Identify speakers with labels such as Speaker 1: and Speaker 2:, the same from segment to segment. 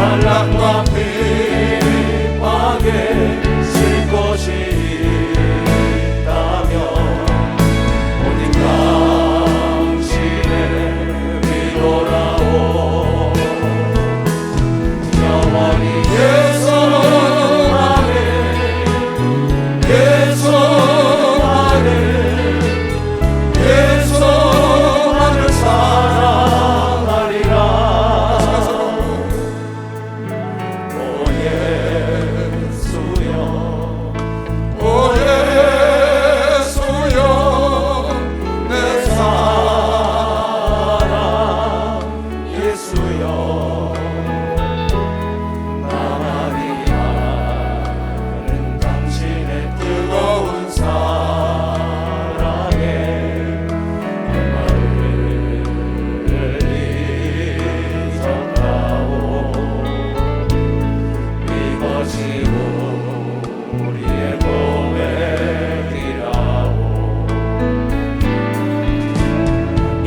Speaker 1: 환난과 핍박에 쓸 곳이 있다면 오직 당신의 위로라오. 영원히 계속하네 계속하네 계속하는 사랑하리라. 오 예수여 오 예수여 내 사랑 예수여 나만이 아는 당신의 뜨거운 사랑에 얼마를 잊었다오. 이것이 우리의 고백이라오.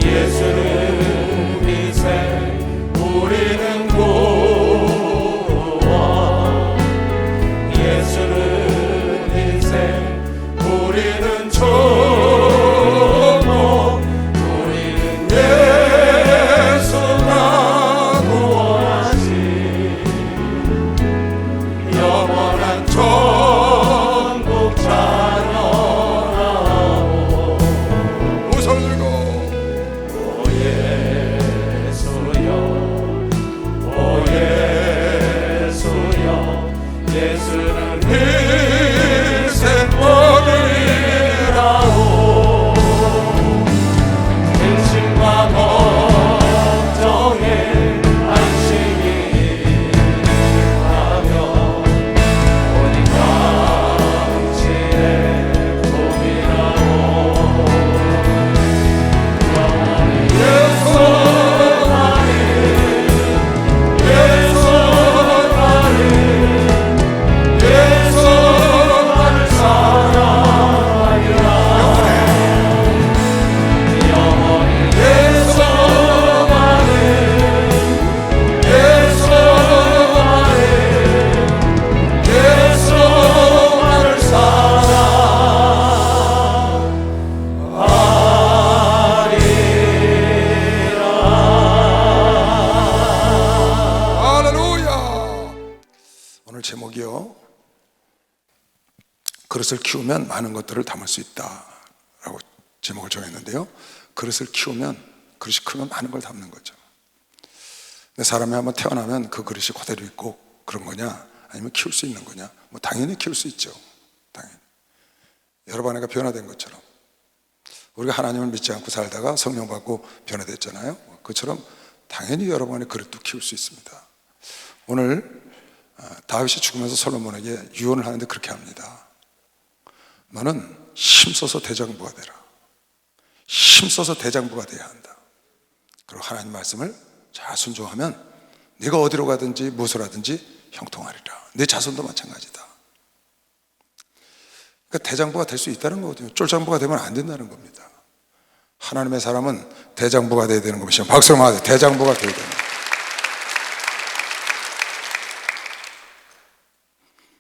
Speaker 1: 예수는 인생 우리는 구원. 예수는 인생 우리는 축복. 우리는 예수가 구원하신 영원한 천국 자녀라오.
Speaker 2: 우선 들고
Speaker 1: 오 예수여 오 예수여 예수는 인생 모든이라오. 근심과 걱정에 안식이 있다면 오직 당신의 품이라오. 영원히 예수만이 예수만이 예수만을 사랑하리라. 영원히 예수만이 예수만이 예수만을 사랑하리라.
Speaker 2: 할렐루야. 오늘 제목이요, 그릇을 키우면 많은 것들을 담을 수 있다 라고 제목을 정했는데요, 그릇을 키우면, 그릇이 크면 많은 걸 담는 거죠. 근데 사람이 한번 태어나면 그 그릇이 그대로 있고 그런 거냐, 아니면 키울 수 있는 거냐? 뭐 당연히 키울 수 있죠. 당연히. 여러분 안에가 변화된 것처럼 우리가 하나님을 믿지 않고 살다가 성령 받고 변화됐잖아요. 그처럼 당연히 여러분 안에 그릇도 키울 수 있습니다. 오늘 다윗이 죽으면서 솔로몬에게 유언을 하는데 그렇게 합니다. 너는 힘써서 대장부가 되라. 힘써서 대장부가 돼야 한다. 그리고 하나님 말씀을 잘 순종하면 네가 어디로 가든지 무엇을 하든지 형통하리라. 내 자손도 마찬가지다. 그러니까 대장부가 될 수 있다는 거거든요. 쫄장부가 되면 안 된다는 겁니다. 하나님의 사람은 대장부가 돼야 되는 겁니다. 박수로 맞아요. 대장부가 돼야 됩니다.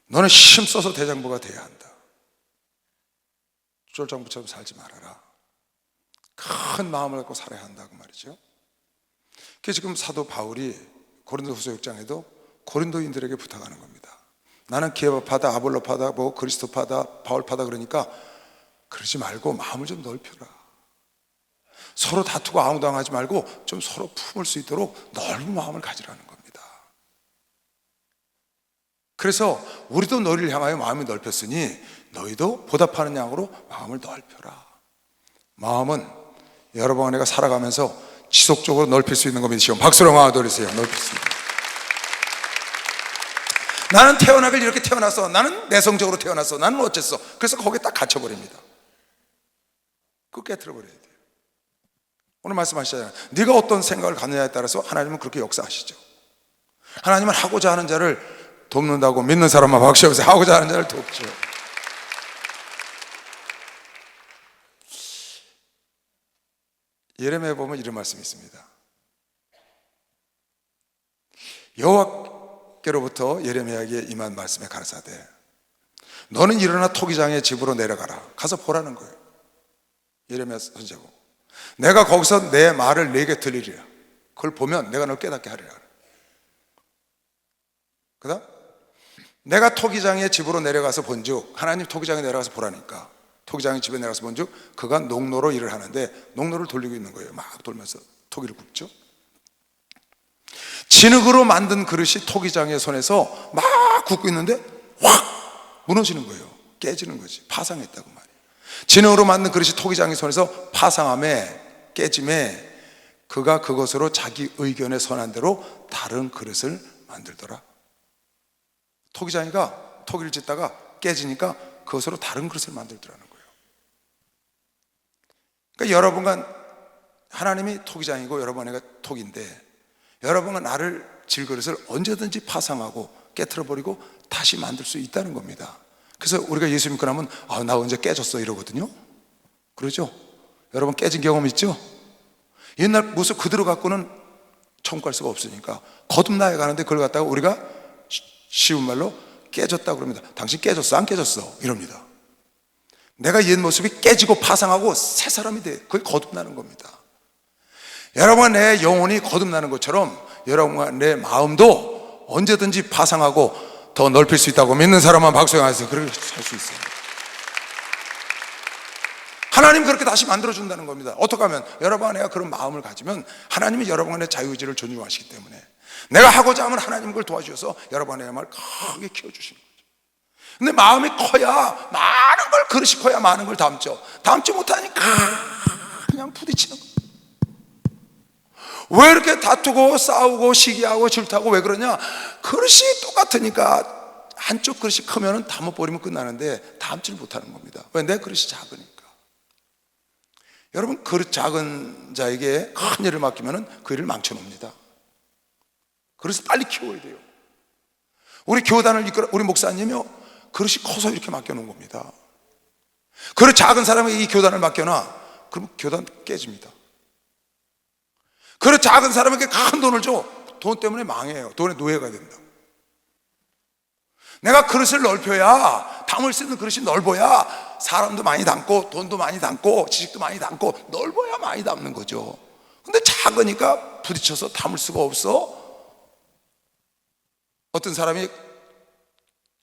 Speaker 2: 너는 힘써서 대장부가 돼야 한다. 쫄장부처럼 살지 말아라. 큰 마음을 갖고 살아야 한다고 말이죠. 그래서 지금 사도 바울이 고린도후서 6장에도 고린도인들에게 부탁하는 겁니다. 나는 기업파다, 아볼로파다, 뭐 그리스도파다, 바울파다 그러니까 그러지 말고 마음을 좀 넓혀라. 서로 다투고 아웅다웅하지 말고 좀 서로 품을 수 있도록 넓은 마음을 가지라는 겁니다. 그래서 우리도 너희를 향하여 마음이 넓혔으니 너희도 보답하는 양으로 마음을 넓혀라. 마음은 여러분 안에가 살아가면서 지속적으로 넓힐 수 있는 겁니다. 지금 박수로 마음 돌리세요. 넓힐 수 있는. 나는 태어나길 이렇게 태어났어. 나는 내성적으로 태어났어. 나는 어쨌어. 그래서 거기에 딱 갇혀버립니다. 그거 깨트려버려야 돼요. 오늘 말씀하시잖아요. 네가 어떤 생각을 갖느냐에 따라서 하나님은 그렇게 역사하시죠. 하나님은 하고자 하는 자를 돕는다고 믿는 사람만 박수 쳐보세요. 하고자 하는 자를 돕죠. 예레미야에 보면 이런 말씀이 있습니다. 여호와께로부터 예레미야에게 임한 말씀에 가라사대 너는 일어나 토기장의 집으로 내려가라. 가서 보라는 거예요. 예레미야 선지자고 내가 거기서 내 말을 네게 들리리라. 그걸 보면 내가 널 깨닫게 하리라. 그 다음 내가 토기장의 집으로 내려가서 본즉, 하나님 토기장에 내려가서 보라니까 토기장의 집에 내려가서 본즉 그가 농로로 일을 하는데 농로를 돌리고 있는 거예요. 막 돌면서 토기를 굽죠. 진흙으로 만든 그릇이 토기장의 손에서 막 굽고 있는데 확 무너지는 거예요. 깨지는 거지. 파상했다고 말이에요. 진흙으로 만든 그릇이 토기장의 손에서 파상함에 깨짐에 그가 그것으로 자기 의견에 선한 대로 다른 그릇을 만들더라. 토기장이가 토기를 짓다가 깨지니까 그것으로 다른 그릇을 만들더라는 거예요. 그러니까 여러분과 하나님이 토기장이고 여러분과 토기인데 여러분과 나를 질그릇을 언제든지 파상하고 깨트려버리고 다시 만들 수 있다는 겁니다. 그래서 우리가 예수 믿고 나면 나 언제 깨졌어 이러거든요. 그러죠? 여러분 깨진 경험 있죠? 옛날 모습 그대로 갖고는 천국 갈 수가 없으니까 거듭나야 가는데 그걸 갖다가 우리가 쉬운 말로 깨졌다고 그럽니다. 당신 깨졌어 안 깨졌어 이럽니다. 내가 옛 모습이 깨지고 파상하고 새 사람이 돼. 그게 거듭나는 겁니다. 여러분과 내 영혼이 거듭나는 것처럼 여러분과 내 마음도 언제든지 파상하고 더 넓힐 수 있다고 믿는 사람만 박수하세요. 그렇게 살 수 있어요. 하나님 그렇게 다시 만들어준다는 겁니다. 어떻게 하면 여러분과 내가 그런 마음을 가지면 하나님이 여러분과 내 자유의지를 존중하시기 때문에 내가 하고자 하면 하나님 그걸 도와주셔서 여러분과 내 마음을 크게 키워주시는 거죠. 근데 마음이 커야 많은 걸, 그릇이 커야 많은 걸 담죠. 담지 못하니까 그냥 부딪히는 거예요. 왜 이렇게 다투고 싸우고 시기하고 질투하고 왜 그러냐? 그릇이 똑같으니까 한쪽 그릇이 크면 담아버리면 끝나는데 담지를 못하는 겁니다. 왜? 내 그릇이 작으니까. 여러분 그릇 작은 자에게 큰 일을 맡기면 그 일을 망쳐놓습니다. 그래서 빨리 키워야 돼요. 우리 교단을 이끌어 우리 목사님이요 그릇이 커서 이렇게 맡겨놓은 겁니다. 그릇 작은 사람에게 이 교단을 맡겨놔 그럼 교단 깨집니다. 그릇 작은 사람에게 큰 돈을 줘 돈 때문에 망해요. 돈의 노예가 된다. 내가 그릇을 넓혀야 담을 수 있는 그릇이 넓어야 사람도 많이 담고 돈도 많이 담고 지식도 많이 담고 넓어야 많이 담는 거죠. 근데 작으니까 부딪혀서 담을 수가 없어. 어떤 사람이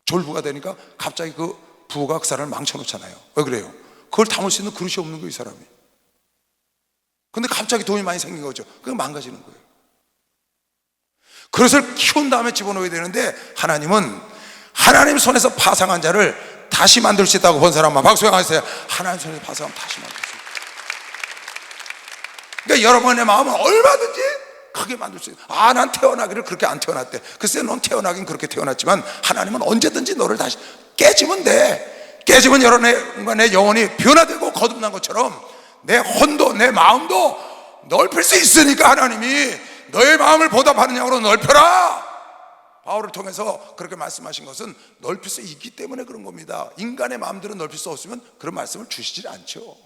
Speaker 2: 졸부가 되니까 갑자기 그 부가 그 사람을 망쳐놓잖아요. 왜 그래요? 그걸 담을 수 있는 그릇이 없는 거예요, 이 사람이. 근데 갑자기 돈이 많이 생긴 거죠. 그게 망가지는 거예요. 그릇을 키운 다음에 집어넣어야 되는데 하나님은 하나님 손에서 파상한 자를 다시 만들 수 있다고 본 사람만 박수 하세요. 하나님 손에서 파상하면 다시 만들 수 있어요. 그러니까 여러분의 마음은 얼마든지 크게 만들 수 있어요. 난 태어나기를 그렇게 안 태어났대. 글쎄 넌 태어나긴 그렇게 태어났지만 하나님은 언제든지 너를 다시 깨지면 돼. 깨지면 여러분과 내 영혼이 변화되고 거듭난 것처럼 내 혼도 내 마음도 넓힐 수 있으니까 하나님이 너의 마음을 보답하는 양으로 넓혀라. 바울을 통해서 그렇게 말씀하신 것은 넓힐 수 있기 때문에 그런 겁니다. 인간의 마음들은 넓힐 수 없으면 그런 말씀을 주시질 않죠.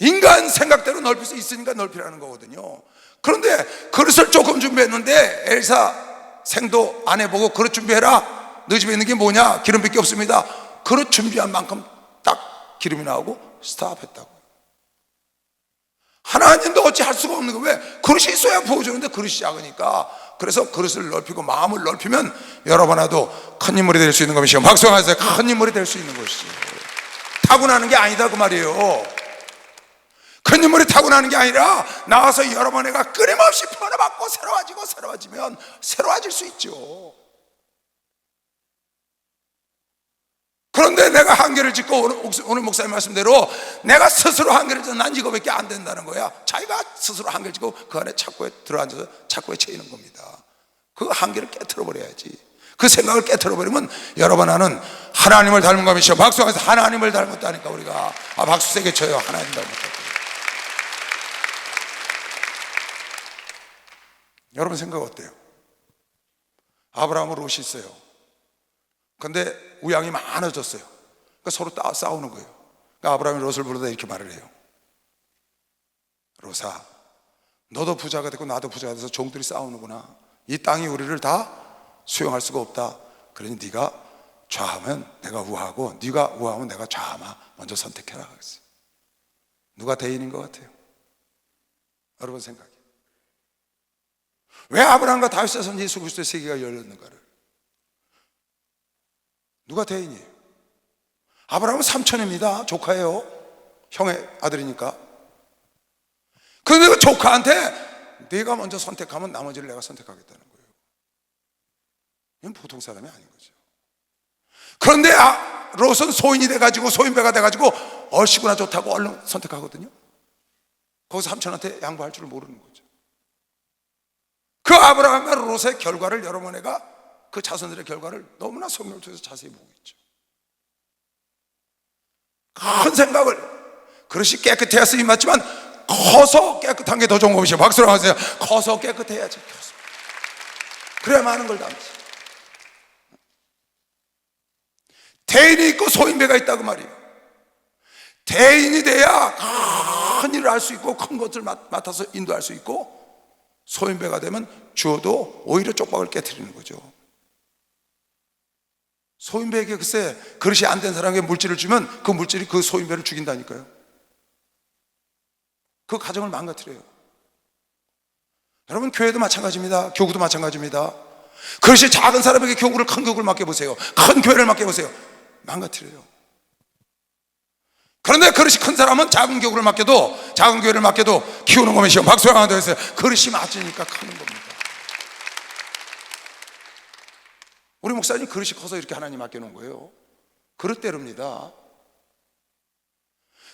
Speaker 2: 인간 생각대로 넓힐 수 있으니까 넓히라는 거거든요. 그런데 그릇을 조금 준비했는데 엘사 생도 안 해보고 그릇 준비해라. 너 집에 있는 게 뭐냐? 기름밖에 없습니다. 그릇 준비한 만큼 딱 기름이 나오고 스탑했다고. 하나님도 어찌 할 수가 없는 거예요. 왜? 그릇이 있어야 부어주는데 그릇이 작으니까. 그래서 그릇을 넓히고 마음을 넓히면 여러분아도 큰 인물이 될 수 있는 것이요. 박수하세요. 큰 인물이 될 수 있는 것이지. 타고나는 게 아니다 그 말이에요. 큰 인물이 타고나는 게 아니라 나와서 여러분애가 끊임없이 변화받고 새로워지면 새로워질 수 있죠. 그런데 내가 한계를 짓고 오늘 목사님 말씀대로 내가 스스로 한계를 짓고 난 이거밖에 안 된다는 거야. 자기가 스스로 한계를 짓고 그 안에 착고에 들어앉아서 착고에 채이는 겁니다. 그 한계를 깨트려 버려야지. 그 생각을 깨트려 버리면 여러분 나는 하나님을 닮은 것이죠. 박수하면서 하나님을 닮았다니까 우리가. 박수 세게 쳐요. 하나님 닮았다. 여러분 생각 어때요? 아브라함은 롯이 있어요. 근데 우양이 많아졌어요. 그러니까 서로 싸우는 거예요. 그러니까 아브라함이 롯을 부르다 이렇게 말을 해요. 롯아, 너도 부자가 되고 나도 부자가 돼서 종들이 싸우는구나. 이 땅이 우리를 다 수용할 수가 없다. 그러니 네가 좌하면 내가 우하고 네가 우하면 내가 좌하마. 먼저 선택해라 그랬어요. 누가 대인인 것 같아요? 여러분 생각해. 왜 아브라함과 다윗에서는 예수 그리스도의 세계가 열렸는가를? 누가 대인이에요? 아브라함은 삼촌입니다. 조카예요. 형의 아들이니까. 그런데 그 조카한테 네가 먼저 선택하면 나머지를 내가 선택하겠다는 거예요. 이건 보통 사람이 아닌 거죠. 그런데 롯은 소인이 돼가지고 소인배가 돼가지고 얼씨구나 좋다고 얼른 선택하거든요. 거기서 삼촌한테 양보할 줄을 모르는 거죠. 그 아브라함과 롯의 결과를 여러분애가 그 자손들의 결과를 너무나 성경을 통해서 자세히 보고 있죠. 큰 생각을, 그릇이 깨끗해야 쓰임 맞지만 커서 깨끗한 게 더 좋은 것이요. 박수로 하세요. 커서 깨끗해야지. 커서. 그래야 많은 걸 담지. 대인이 있고 소인배가 있다고 말이에요. 대인이 돼야 큰 일을 할 수 있고 큰 것을 맡아서 인도할 수 있고, 소인배가 되면 주어도 오히려 쪽박을 깨트리는 거죠. 소인배에게 글쎄 그릇이 안 된 사람에게 물질을 주면 그 물질이 그 소인배를 죽인다니까요. 그 가정을 망가뜨려요. 여러분 교회도 마찬가지입니다. 교구도 마찬가지입니다. 그릇이 작은 사람에게 교구를, 큰 교구를 맡겨보세요. 큰 교회를 맡겨보세요. 망가뜨려요. 그런데 그릇이 큰 사람은 작은 교구를 맡겨도, 작은 교회를 맡겨도 키우는 것이요. 박수가 하나 더 했어요. 그릇이 맞으니까 크는 겁니다. 우리 목사님 그릇이 커서 이렇게 하나님 맡겨놓은 거예요. 그릇대로입니다.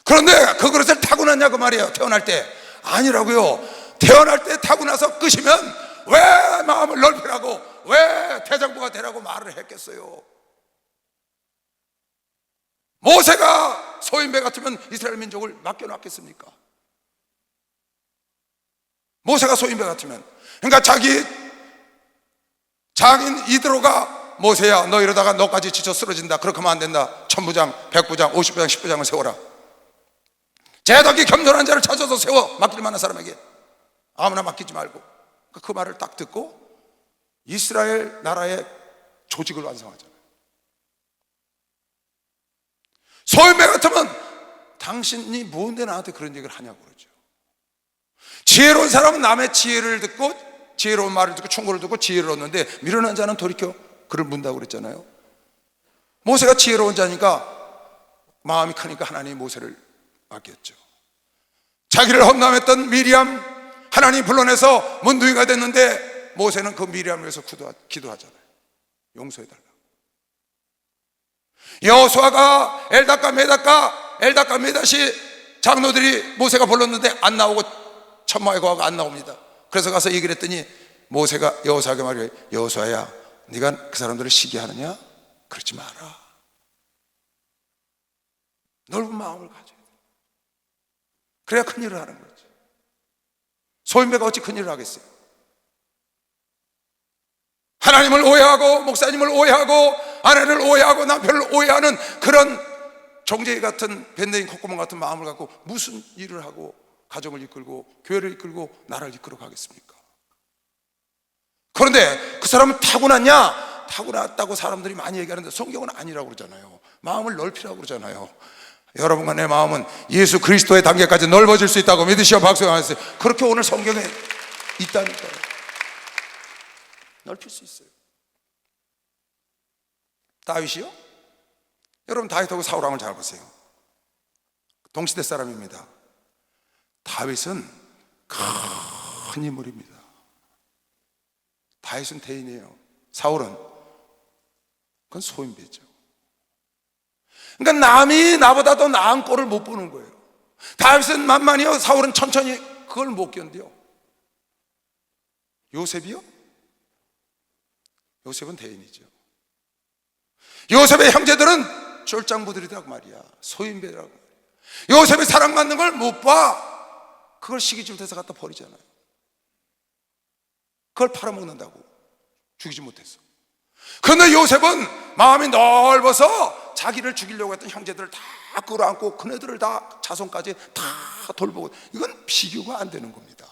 Speaker 2: 그런데 그 그릇을 타고났냐 그 말이에요. 태어날 때. 아니라고요. 태어날 때 타고나서 끄시면 왜 마음을 넓히라고, 왜 대장부가 되라고 말을 했겠어요. 모세가 소인배 같으면 이스라엘 민족을 맡겨놨겠습니까? 모세가 소인배 같으면. 그러니까 장인 이드로가 모세야 너 이러다가 너까지 지쳐 쓰러진다. 그렇게 하면 안 된다. 천부장, 백부장, 50부장, 10부장을 세워라. 제덕이 겸손한 자를 찾아서 세워. 맡길 만한 사람에게. 아무나 맡기지 말고. 그 말을 딱 듣고 이스라엘 나라의 조직을 완성하잖아요. 소인배 같으면 당신이 뭔데 나한테 그런 얘기를 하냐고 그러죠. 지혜로운 사람은 남의 지혜를 듣고, 지혜로운 말을 듣고 충고를 듣고 지혜를 얻는데, 미련한 자는 돌이켜 그를 문다고 그랬잖아요. 모세가 지혜로운 자니까, 마음이 크니까 하나님이 모세를 맡겼죠. 자기를 험담했던 미리암 하나님이 불러내서 문둥이가 됐는데, 모세는 그 미리암을 위해서 기도하잖아요. 용서해달라. 여호수아가 엘닷과 메닷이 장로들이 모세가 불렀는데 안 나오고 천마의 고아가 안 나옵니다. 그래서 가서 얘기를 했더니 모세가 여호수아에게 말해요. 여호수아야, 네가 그 사람들을 시기하느냐? 그러지 마라. 넓은 마음을 가져야 돼. 그래야 큰 일을 하는 거지. 소인배가 어찌 큰 일을 하겠어요? 하나님을 오해하고 목사님을 오해하고 아내를 오해하고 남편을 오해하는 그런 종제이 같은 밴댕이 콧구멍 같은 마음을 갖고 무슨 일을 하고 가정을 이끌고 교회를 이끌고 나라를 이끌어 가겠습니까? 그런데 그 사람은 타고났냐? 타고났다고 사람들이 많이 얘기하는데 성경은 아니라고 그러잖아요. 마음을 넓히라고 그러잖아요. 여러분과 내 마음은 예수 그리스도의 단계까지 넓어질 수 있다고 믿으시오. 박수하세요. 그렇게 오늘 성경에 있다니까요. 넓힐 수 있어요. 다윗이요? 여러분 다윗하고 사울왕을 잘 보세요. 동시대 사람입니다. 다윗은 큰 인물입니다. 다윗은 대인이에요. 사울은 그건 소인배죠. 그러니까 남이 나보다 더 나은 꼴을 못 보는 거예요. 다윗은 만만히요, 사울은 천천히. 그걸 못 견뎌요. 요셉이요? 요셉은 대인이죠. 요셉의 형제들은 쫄장부들이라고 말이야. 소인배라고 말이야. 요셉이 사랑받는 걸 못 봐. 그걸 시기질 돼서 갖다 버리잖아요. 그걸 팔아먹는다고. 죽이지 못했어. 그런데 요셉은 마음이 넓어서 자기를 죽이려고 했던 형제들을 다 끌어안고 그네들을 다 자손까지 다 돌보고. 이건 비교가 안 되는 겁니다.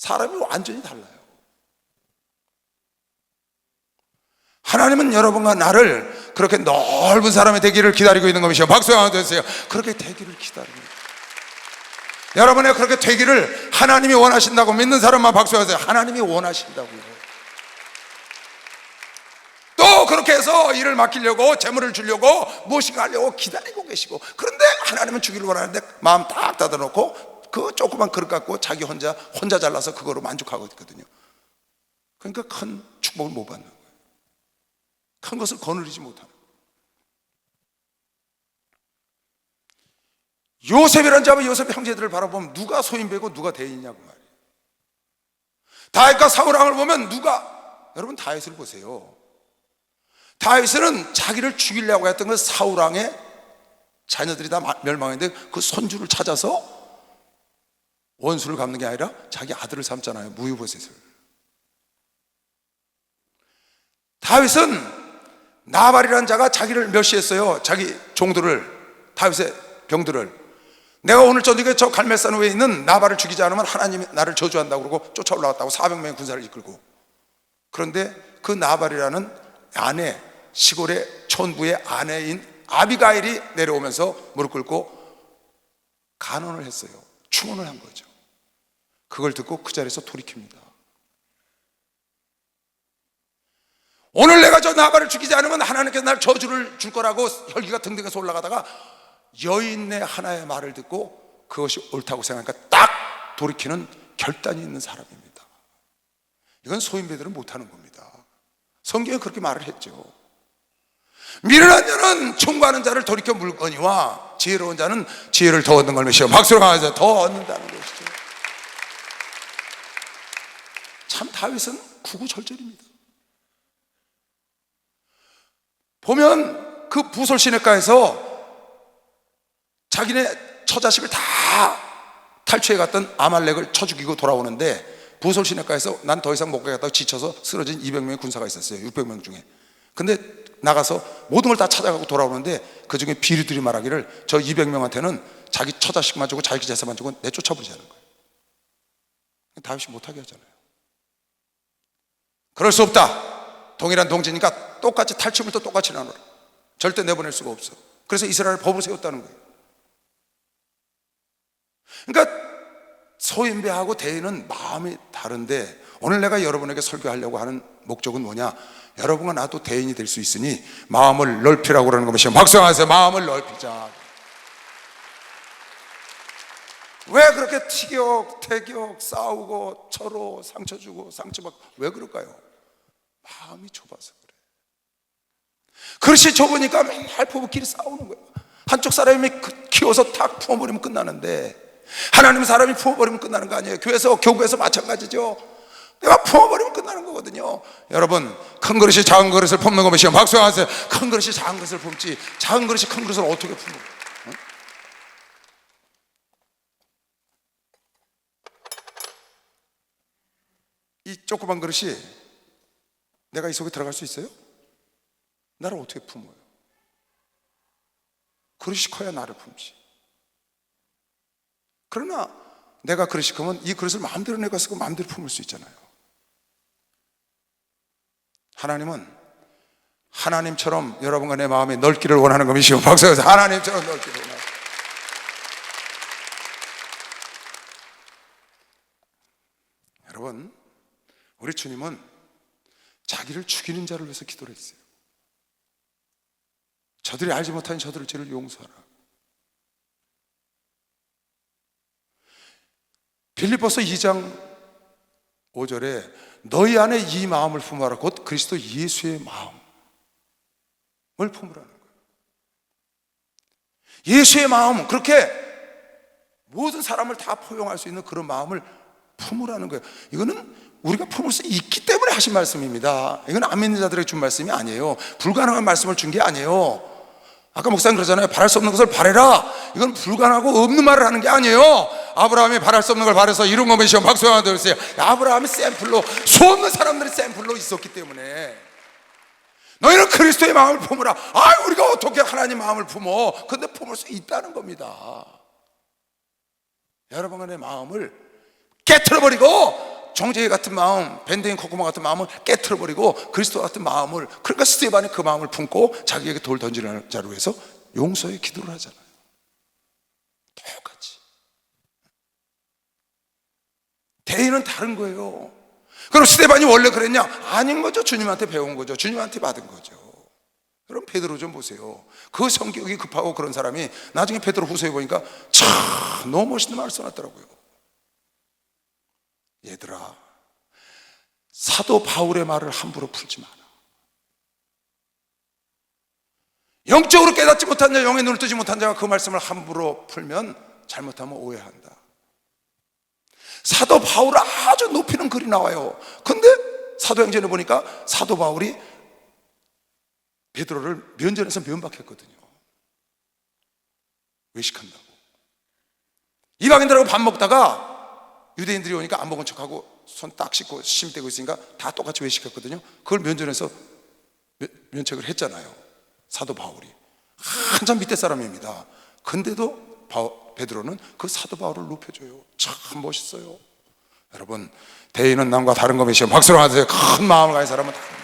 Speaker 2: 사람이 완전히 달라요. 하나님은 여러분과 나를 그렇게 넓은 사람이 되기를 기다리고 있는 것이요. 박수 한번 주세요. 그렇게 되기를 기다립니다. 여러분의 그렇게 되기를 하나님이 원하신다고 믿는 사람만 박수하세요. 하나님이 원하신다고요. 또 그렇게 해서 일을 맡기려고, 재물을 주려고, 무엇인가 하려고 기다리고 계시고, 그런데 하나님은 주기를 원하는데 마음 딱 닫아놓고 그 조그만 그릇 갖고 자기 혼자 잘라서 그거로 만족하고 있거든요. 그러니까 큰 축복을 못 받는 거예요. 큰 것을 거느리지 못하는 거예요. 요셉이라는 자와 요셉의 형제들을 바라보면 누가 소인배고 누가 대인이냐고 말이에요. 다윗과 사울왕을 보면 여러분 다윗을 보세요. 다윗은 자기를 죽이려고 했던 그 사울왕의 자녀들이 다 멸망했는데 그 손주를 찾아서 원수를 갚는 게 아니라 자기 아들을 삼잖아요. 무이보셋을. 다윗은 나발이라는 자가 자기를 멸시했어요. 자기 종들을, 다윗의 병들을. 내가 오늘 저녁에 저 갈멜산 위에 있는 나발을 죽이지 않으면 하나님이 나를 저주한다고 그러고 쫓아 올라갔다고 400명의 군사를 이끌고. 그런데 그 나발이라는 아내, 시골의 촌부의 아내인 아비가일이 내려오면서 무릎 꿇고 간언을 했어요. 충언을 한 거죠. 그걸 듣고 그 자리에서 돌이킵니다. 오늘 내가 저 나발을 죽이지 않으면 하나님께서 날 저주를 줄 거라고 혈기가 등등해서 올라가다가 여인의 하나의 말을 듣고 그것이 옳다고 생각하니까 딱 돌이키는 결단이 있는 사람입니다. 이건 소인배들은 못하는 겁니다. 성경에 그렇게 말을 했죠. 미련한 자는 충고하는 자를 돌이켜 물거니와 지혜로운 자는 지혜를 더 얻는 것이요. 박수로 가면서 더 얻는다는 것이죠. 참 다윗은 구구절절입니다. 보면 그 부솔 시냇가에서 자기네 처자식을 다 탈취해 갔던 아말렉을 쳐 죽이고 돌아오는데 부솔 시냇가에서 난 더 이상 못 가겠다고 지쳐서 쓰러진 200명의 군사가 있었어요. 600명 중에. 근데 나가서 모든 걸 다 찾아가고 돌아오는데 그 중에 비류들이 말하기를 저 200명한테는 자기 처자식만 주고 자기 재산만 주고 내쫓아버리자는 거예요. 다윗이 못하게 하잖아요. 그럴 수 없다. 동일한 동지니까 똑같이 탈취물도 똑같이 나눠라. 절대 내보낼 수가 없어. 그래서 이스라엘 법을 세웠다는 거예요. 그러니까 소인배하고 대인은 마음이 다른데 오늘 내가 여러분에게 설교하려고 하는 목적은 뭐냐? 여러분과 나도 대인이 될 수 있으니 마음을 넓히라고 그러는 것이죠. 박수하세요. 마음을 넓히자. 왜 그렇게 티격태격 싸우고 서로 상처 주고 상처받고 왜 그럴까요? 마음이 좁아서 그래. 그릇이 좁으니까 맨날 부부끼리 싸우는 거예요. 한쪽 사람이 키워서 탁 품어버리면 끝나는데 하나님 사람이 품어버리면 끝나는 거 아니에요. 교구에서 마찬가지죠. 내가 품어버리면 끝나는 거거든요. 여러분, 큰 그릇이 작은 그릇을 품는 것이요. 박수하세요. 큰 그릇이 작은 그릇을 품지 작은 그릇이 큰 그릇을 어떻게 품어? 응? 이 조그만 그릇이 내가 이 속에 들어갈 수 있어요? 나를 어떻게 품어요? 그릇이 커야 나를 품지. 그러나 내가 그릇이 크면 이 그릇을 마음대로 내가 쓰고 마음대로 품을 수 있잖아요. 하나님은 하나님처럼 여러분과 내 마음이 넓기를 원하는 것이요. 박수해서 하나님처럼 넓기를 원하는. 여러분, 우리 주님은 자기를 죽이는 자를 위해서 기도를 했어요. 저들이 알지 못하는 저들을 죄를 용서하라. 빌립보서 2장 5절에 너희 안에 이 마음을 품어라. 곧 그리스도 예수의 마음을 품으라는 거예요. 예수의 마음, 그렇게 모든 사람을 다 포용할 수 있는 그런 마음을 품으라는 거예요. 이거는 우리가 품을 수 있기 때문에 하신 말씀입니다. 이건 안 믿는 자들에게 준 말씀이 아니에요. 불가능한 말씀을 준 게 아니에요. 아까 목사님 그러잖아요. 바랄 수 없는 것을 바래라. 이건 불가능하고 없는 말을 하는 게 아니에요. 아브라함이 바랄 수 없는 걸 바래서 이룬 것이요. 박수 하나 들으세요. 아브라함이 샘플로, 수없는 사람들이 샘플로 있었기 때문에 너희는 그리스도의 마음을 품으라. 우리가 어떻게 하나님 마음을 품어? 근데 품을 수 있다는 겁니다. 여러분의 마음을 깨트려버리고 정죄 같은 마음, 밴댕이 코코마 같은 마음을 깨트려버리고 그리스도 같은 마음을, 그러니까 스데반이 그 마음을 품고 자기에게 돌 던지는 자로 해서 용서의 기도를 하잖아요. 똑같이. 대의는 다른 거예요. 그럼 스데반이 원래 그랬냐? 아닌 거죠. 주님한테 배운 거죠. 주님한테 받은 거죠. 그럼 베드로 좀 보세요. 그 성격이 급하고 그런 사람이 나중에 베드로 후서에 보니까 참 너무 멋있는 말을 써놨더라고요. 얘들아, 사도 바울의 말을 함부로 풀지 마라. 영적으로 깨닫지 못한 자, 영의 눈을 뜨지 못한 자가 그 말씀을 함부로 풀면 잘못하면 오해한다. 사도 바울을 아주 높이는 글이 나와요. 근데 사도행전에 보니까 사도 바울이 베드로를 면전에서 면박했거든요. 외식한다고. 이방인들하고 밥 먹다가 유대인들이 오니까 안 먹은 척하고 손 딱 씻고 심 떼고 있으니까 다 똑같이 외식했거든요. 그걸 면전에서 면책을 했잖아요. 사도 바울이 한참 밑에 사람입니다. 근데도 베드로는 그 사도 바울을 높여줘요. 참 멋있어요. 여러분, 대의는 남과 다른 것이요, 박수로 하세요. 큰 마음을 가진 사람은 다른 거예요.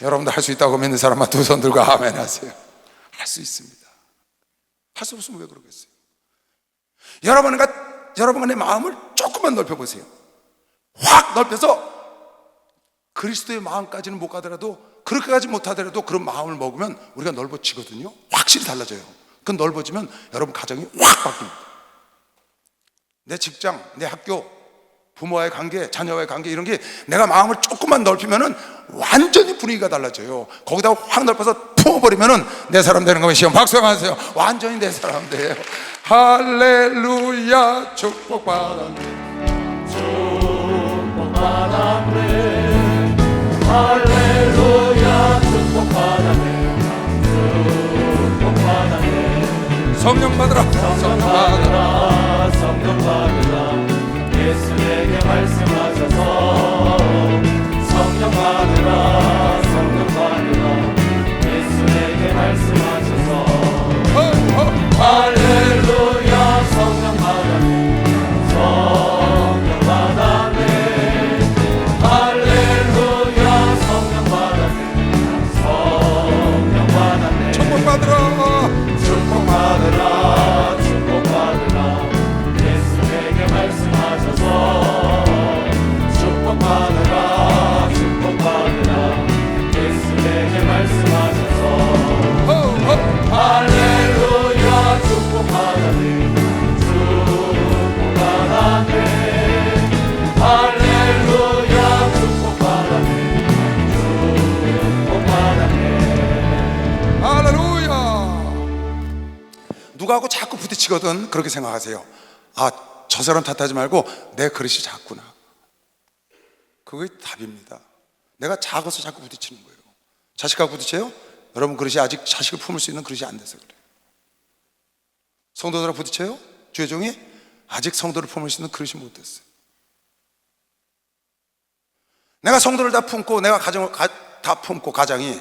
Speaker 2: 여러분도 할 수 있다고 믿는 사람만 두 손 들고 아멘 하세요. 할 수 있습니다. 할 수 없으면 왜 그러겠어요? 여러분의 마음을 조금만 넓혀보세요. 확 넓혀서 그리스도의 마음까지는 못 가더라도, 그렇게까지 못하더라도 그런 마음을 먹으면 우리가 넓어지거든요. 확실히 달라져요. 그 넓어지면 여러분 가정이 확 바뀝니다. 내 직장, 내 학교, 부모와의 관계, 자녀와의 관계, 이런 게 내가 마음을 조금만 넓히면은 완전히 분위기가 달라져요. 거기다 확 넓혀서 품어버리면은 내 사람 되는 거면 시험 박수 한번 하세요. 완전히 내 사람 돼요. 할렐루야, 축복받았네.
Speaker 1: 축복받았네. 할렐루야, 축복받았네. 축복받았네.
Speaker 2: 성령 받으라, 성령 받으라,
Speaker 1: 성령 받으라. 예수에게 말씀하셔서 성령 받으라, 성령 받으라. 예수에게 말씀하셔서 할렐루야, 성령 받았네. 성령 받았네. 할렐루야, 성령 받았네. 성령 받았네.
Speaker 2: 축복받으라,
Speaker 1: 축복받으라, 축복받으라. 예수에게 말씀하셔서 축복받으라, 축복받으라. 예수에게 말씀하셔서 할렐루야, 축복받았네. 축복받았네. 할렐루야, 축복받았네. 축복받았네.
Speaker 2: 할렐루야. 누구하고 자꾸 부딪히거든 그렇게 생각하세요. 아, 저 사람 탓하지 말고 내 그릇이 작구나. 그게 답입니다. 내가 작아서 자꾸 부딪히는 거예요. 자식하고 부딪혀요? 여러분 그릇이 아직 자식을 품을 수 있는 그릇이 안 돼서 그래요. 성도들하고 부딪혀요? 주의 종이 아직 성도를 품을 수 있는 그릇이 못 됐어요. 내가 성도를 다 품고 내가 가정을 다 품고 가장이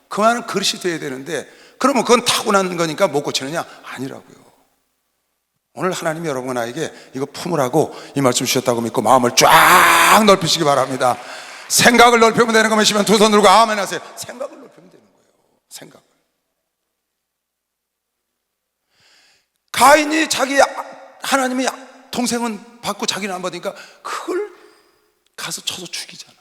Speaker 2: 그만한 그릇이 돼야 되는데, 그러면 그건 타고난 거니까 못 고치느냐? 아니라고요. 오늘 하나님이 여러분 나에게 이거 품으라고 이 말씀 주셨다고 믿고 마음을 쫙 넓히시기 바랍니다. 생각을 넓히면 되는 거 믿으시면 두 손 들고 아멘 하세요. 생각을 넓히면 되는 거예요. 생각을. 가인이 자기 하나님이 동생은 받고 자기는 안 받으니까 그걸 가서 쳐서 죽이잖아요.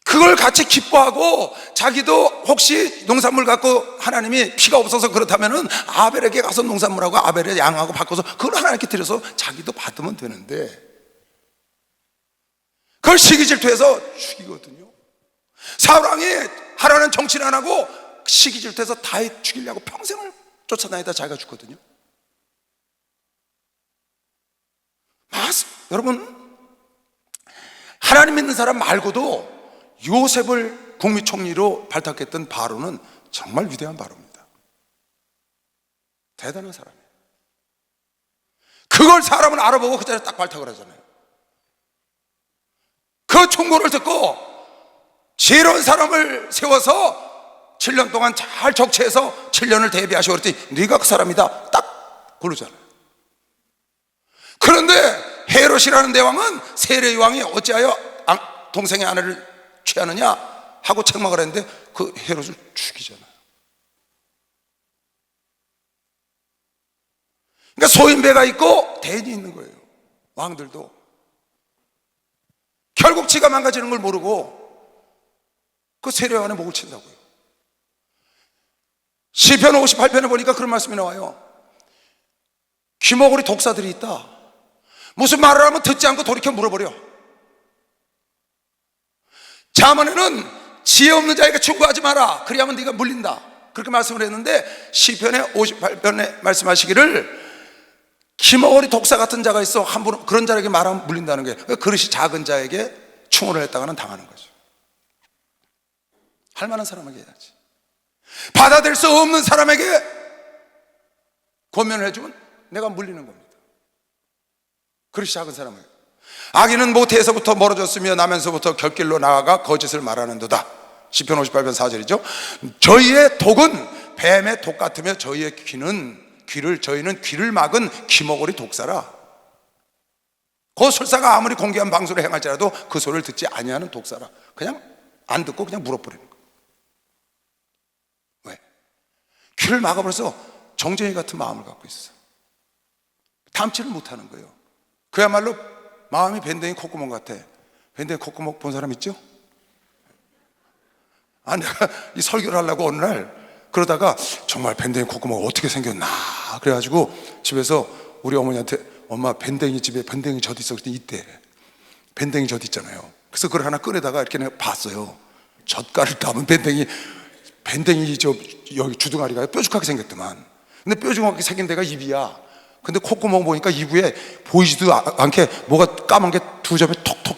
Speaker 2: 그걸 같이 기뻐하고 자기도 혹시 농산물 갖고 하나님이 피가 없어서 그렇다면은 아벨에게 가서 농산물하고 아벨의 양하고 바꿔서 그걸 하나님께 드려서 자기도 받으면 되는데 그걸 시기 질투해서 죽이거든요. 사울왕이 하라는 정치를 안 하고 시기 질투해서 다윗 죽이려고 평생을 쫓아다니다 자기가 죽거든요. 여러분, 하나님 믿는 사람 말고도 요셉을 국무총리로 발탁했던 바로는 정말 위대한 바로입니다. 대단한 사람이에요. 그걸 사람은 알아보고 그 자리에 딱 발탁을 하잖아요. 그 충고를 듣고 지혜로운 사람을 세워서 7년 동안 잘 적치해서 7년을 대비하시고 그랬더니 네가 그 사람이다 딱 고르잖아요. 그런데 헤롯이라는 대왕은 세례 요한이 어찌하여 동생의 아내를 취하느냐 하고 책망을 했는데 그 헤롯을 죽이잖아요. 그러니까 소인배가 있고 대인이 있는 거예요. 왕들도 결국 지가 망가지는 걸 모르고 그 세례 요한의 목을 친다고요. 시편 58편에 보니까 그런 말씀이 나와요. 귀머거리 독사들이 있다. 무슨 말을 하면 듣지 않고 돌이켜 물어버려. 잠언에는 지혜 없는 자에게 충고하지 마라. 그리하면 네가 물린다. 그렇게 말씀을 했는데 시편의 58편에 말씀하시기를 귀머거리 독사 같은 자가 있어 함부로 그런 자에게 말하면 물린다는 거예요. 그릇이 작은 자에게 충고를 했다가는 당하는 거죠. 할 만한 사람에게 해야지. 받아들일 수 없는 사람에게 권면을 해주면 내가 물리는 겁니다. 그릇이 작은 사람에게. 악인은 모태에서부터 멀어졌으며 나면서부터 결길로 나아가 거짓을 말하는도다. 시편 58편 4절이죠. 저희의 독은 뱀의 독 같으며 저희의 저희는 귀를 막은 귀머거리 독사라. 그 설사가 아무리 공개한 방수를 행할지라도 그 소리를 듣지 아니하는 독사라. 그냥 안 듣고 그냥 물어버리는 거예요. 왜? 귀를 막아버려서 정쟁이 같은 마음을 갖고 있어. 탐지를 못하는 거예요. 그야말로 마음이 밴댕이 콧구멍 같아. 밴댕이 콧구멍 본 사람 있죠? 내가 이 설교를 하려고 어느 날 그러다가 정말 밴댕이 콧구멍 어떻게 생겼나 그래가지고 집에서 우리 어머니한테 엄마 밴댕이 집에 밴댕이 젖 있어. 그랬더니 이때 밴댕이 젖 있잖아요. 그래서 그걸 하나 꺼내다가 이렇게 내가 봤어요. 젓갈을 담은 밴댕이 여기 주둥아리가 뾰족하게 생겼더만. 근데 뾰족하게 생긴 데가 입이야. 근데 콧구멍 보니까 입구에 보이지도 않게 뭐가 까만 게 두 점에 톡톡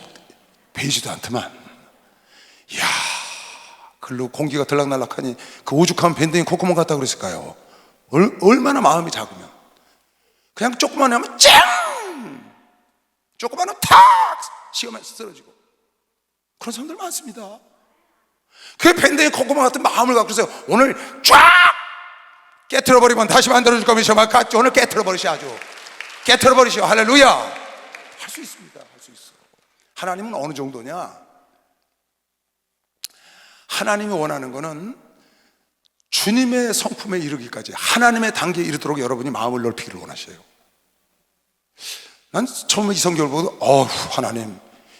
Speaker 2: 베이지도 않더만. 이야, 글로 공기가 들락날락하니 그 오죽한 밴댕이 콧구멍 같다 그랬을까요? 얼마나 마음이 작으면. 그냥 조그만 하면 짱! 조그만 하면 탁! 시험에 쓰러지고. 그런 사람들 많습니다. 그 밴댕이 콧구멍 같은 마음을 갖고 있어요. 오늘 쫙! 깨트려버리면 다시 만들어줄 겁니다. 오늘 깨트려버리시 아주. 깨트려버리시오. 할렐루야. 할 수 있습니다. 할 수 있어. 하나님은 어느 정도냐? 하나님이 원하는 거는 주님의 성품에 이르기까지 하나님의 단계에 이르도록 여러분이 마음을 넓히기를 원하셔요. 난 처음에 이 성경을 보고 하나님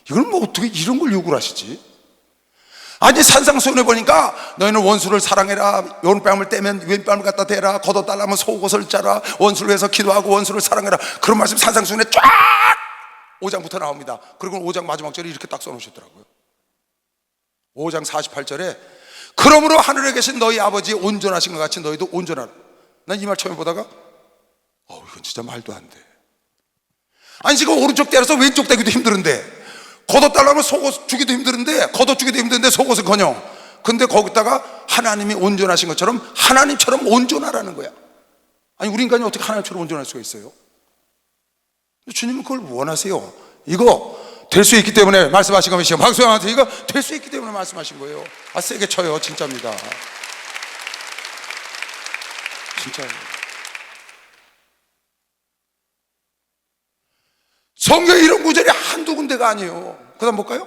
Speaker 2: 이걸 뭐 어떻게 이런 걸 요구를 하시지? 아니 산상수훈에 보니까 너희는 원수를 사랑해라. 오른뺨을 떼면 왼뺨을 갖다 대라. 걷어달라면 속옷을 짜라. 원수를 위해서 기도하고 원수를 사랑해라. 그런 말씀 산상수훈에 쫙 5장부터 나옵니다. 그리고 5장 마지막 절에 이렇게 딱 써놓으셨더라고요. 5장 48절에 그러므로 하늘에 계신 너희 아버지 온전하신 것 같이 너희도 온전하라. 난 이 말 처음에 보다가 이건 진짜 말도 안 돼. 아니 지금 오른쪽 때려서 왼쪽 대기도 힘드는데 걷어달라면 속옷 주기도 힘드는데 걷어주기도 힘든데 속옷은커녕. 근데 거기다가 하나님이 온전하신 것처럼 하나님처럼 온전하라는 거야. 아니 우리 인간이 어떻게 하나님처럼 온전할 수가 있어요? 주님은 그걸 원하세요. 이거 될 수 있기 때문에 말씀하신 것이요. 박수영한테 이거 될 수 있기 때문에 말씀하신 거예요. 세게 쳐요. 진짜입니다. 진짜예요. 성경에 이런 구절이 한두 군데가 아니에요. 그 다음 볼까요?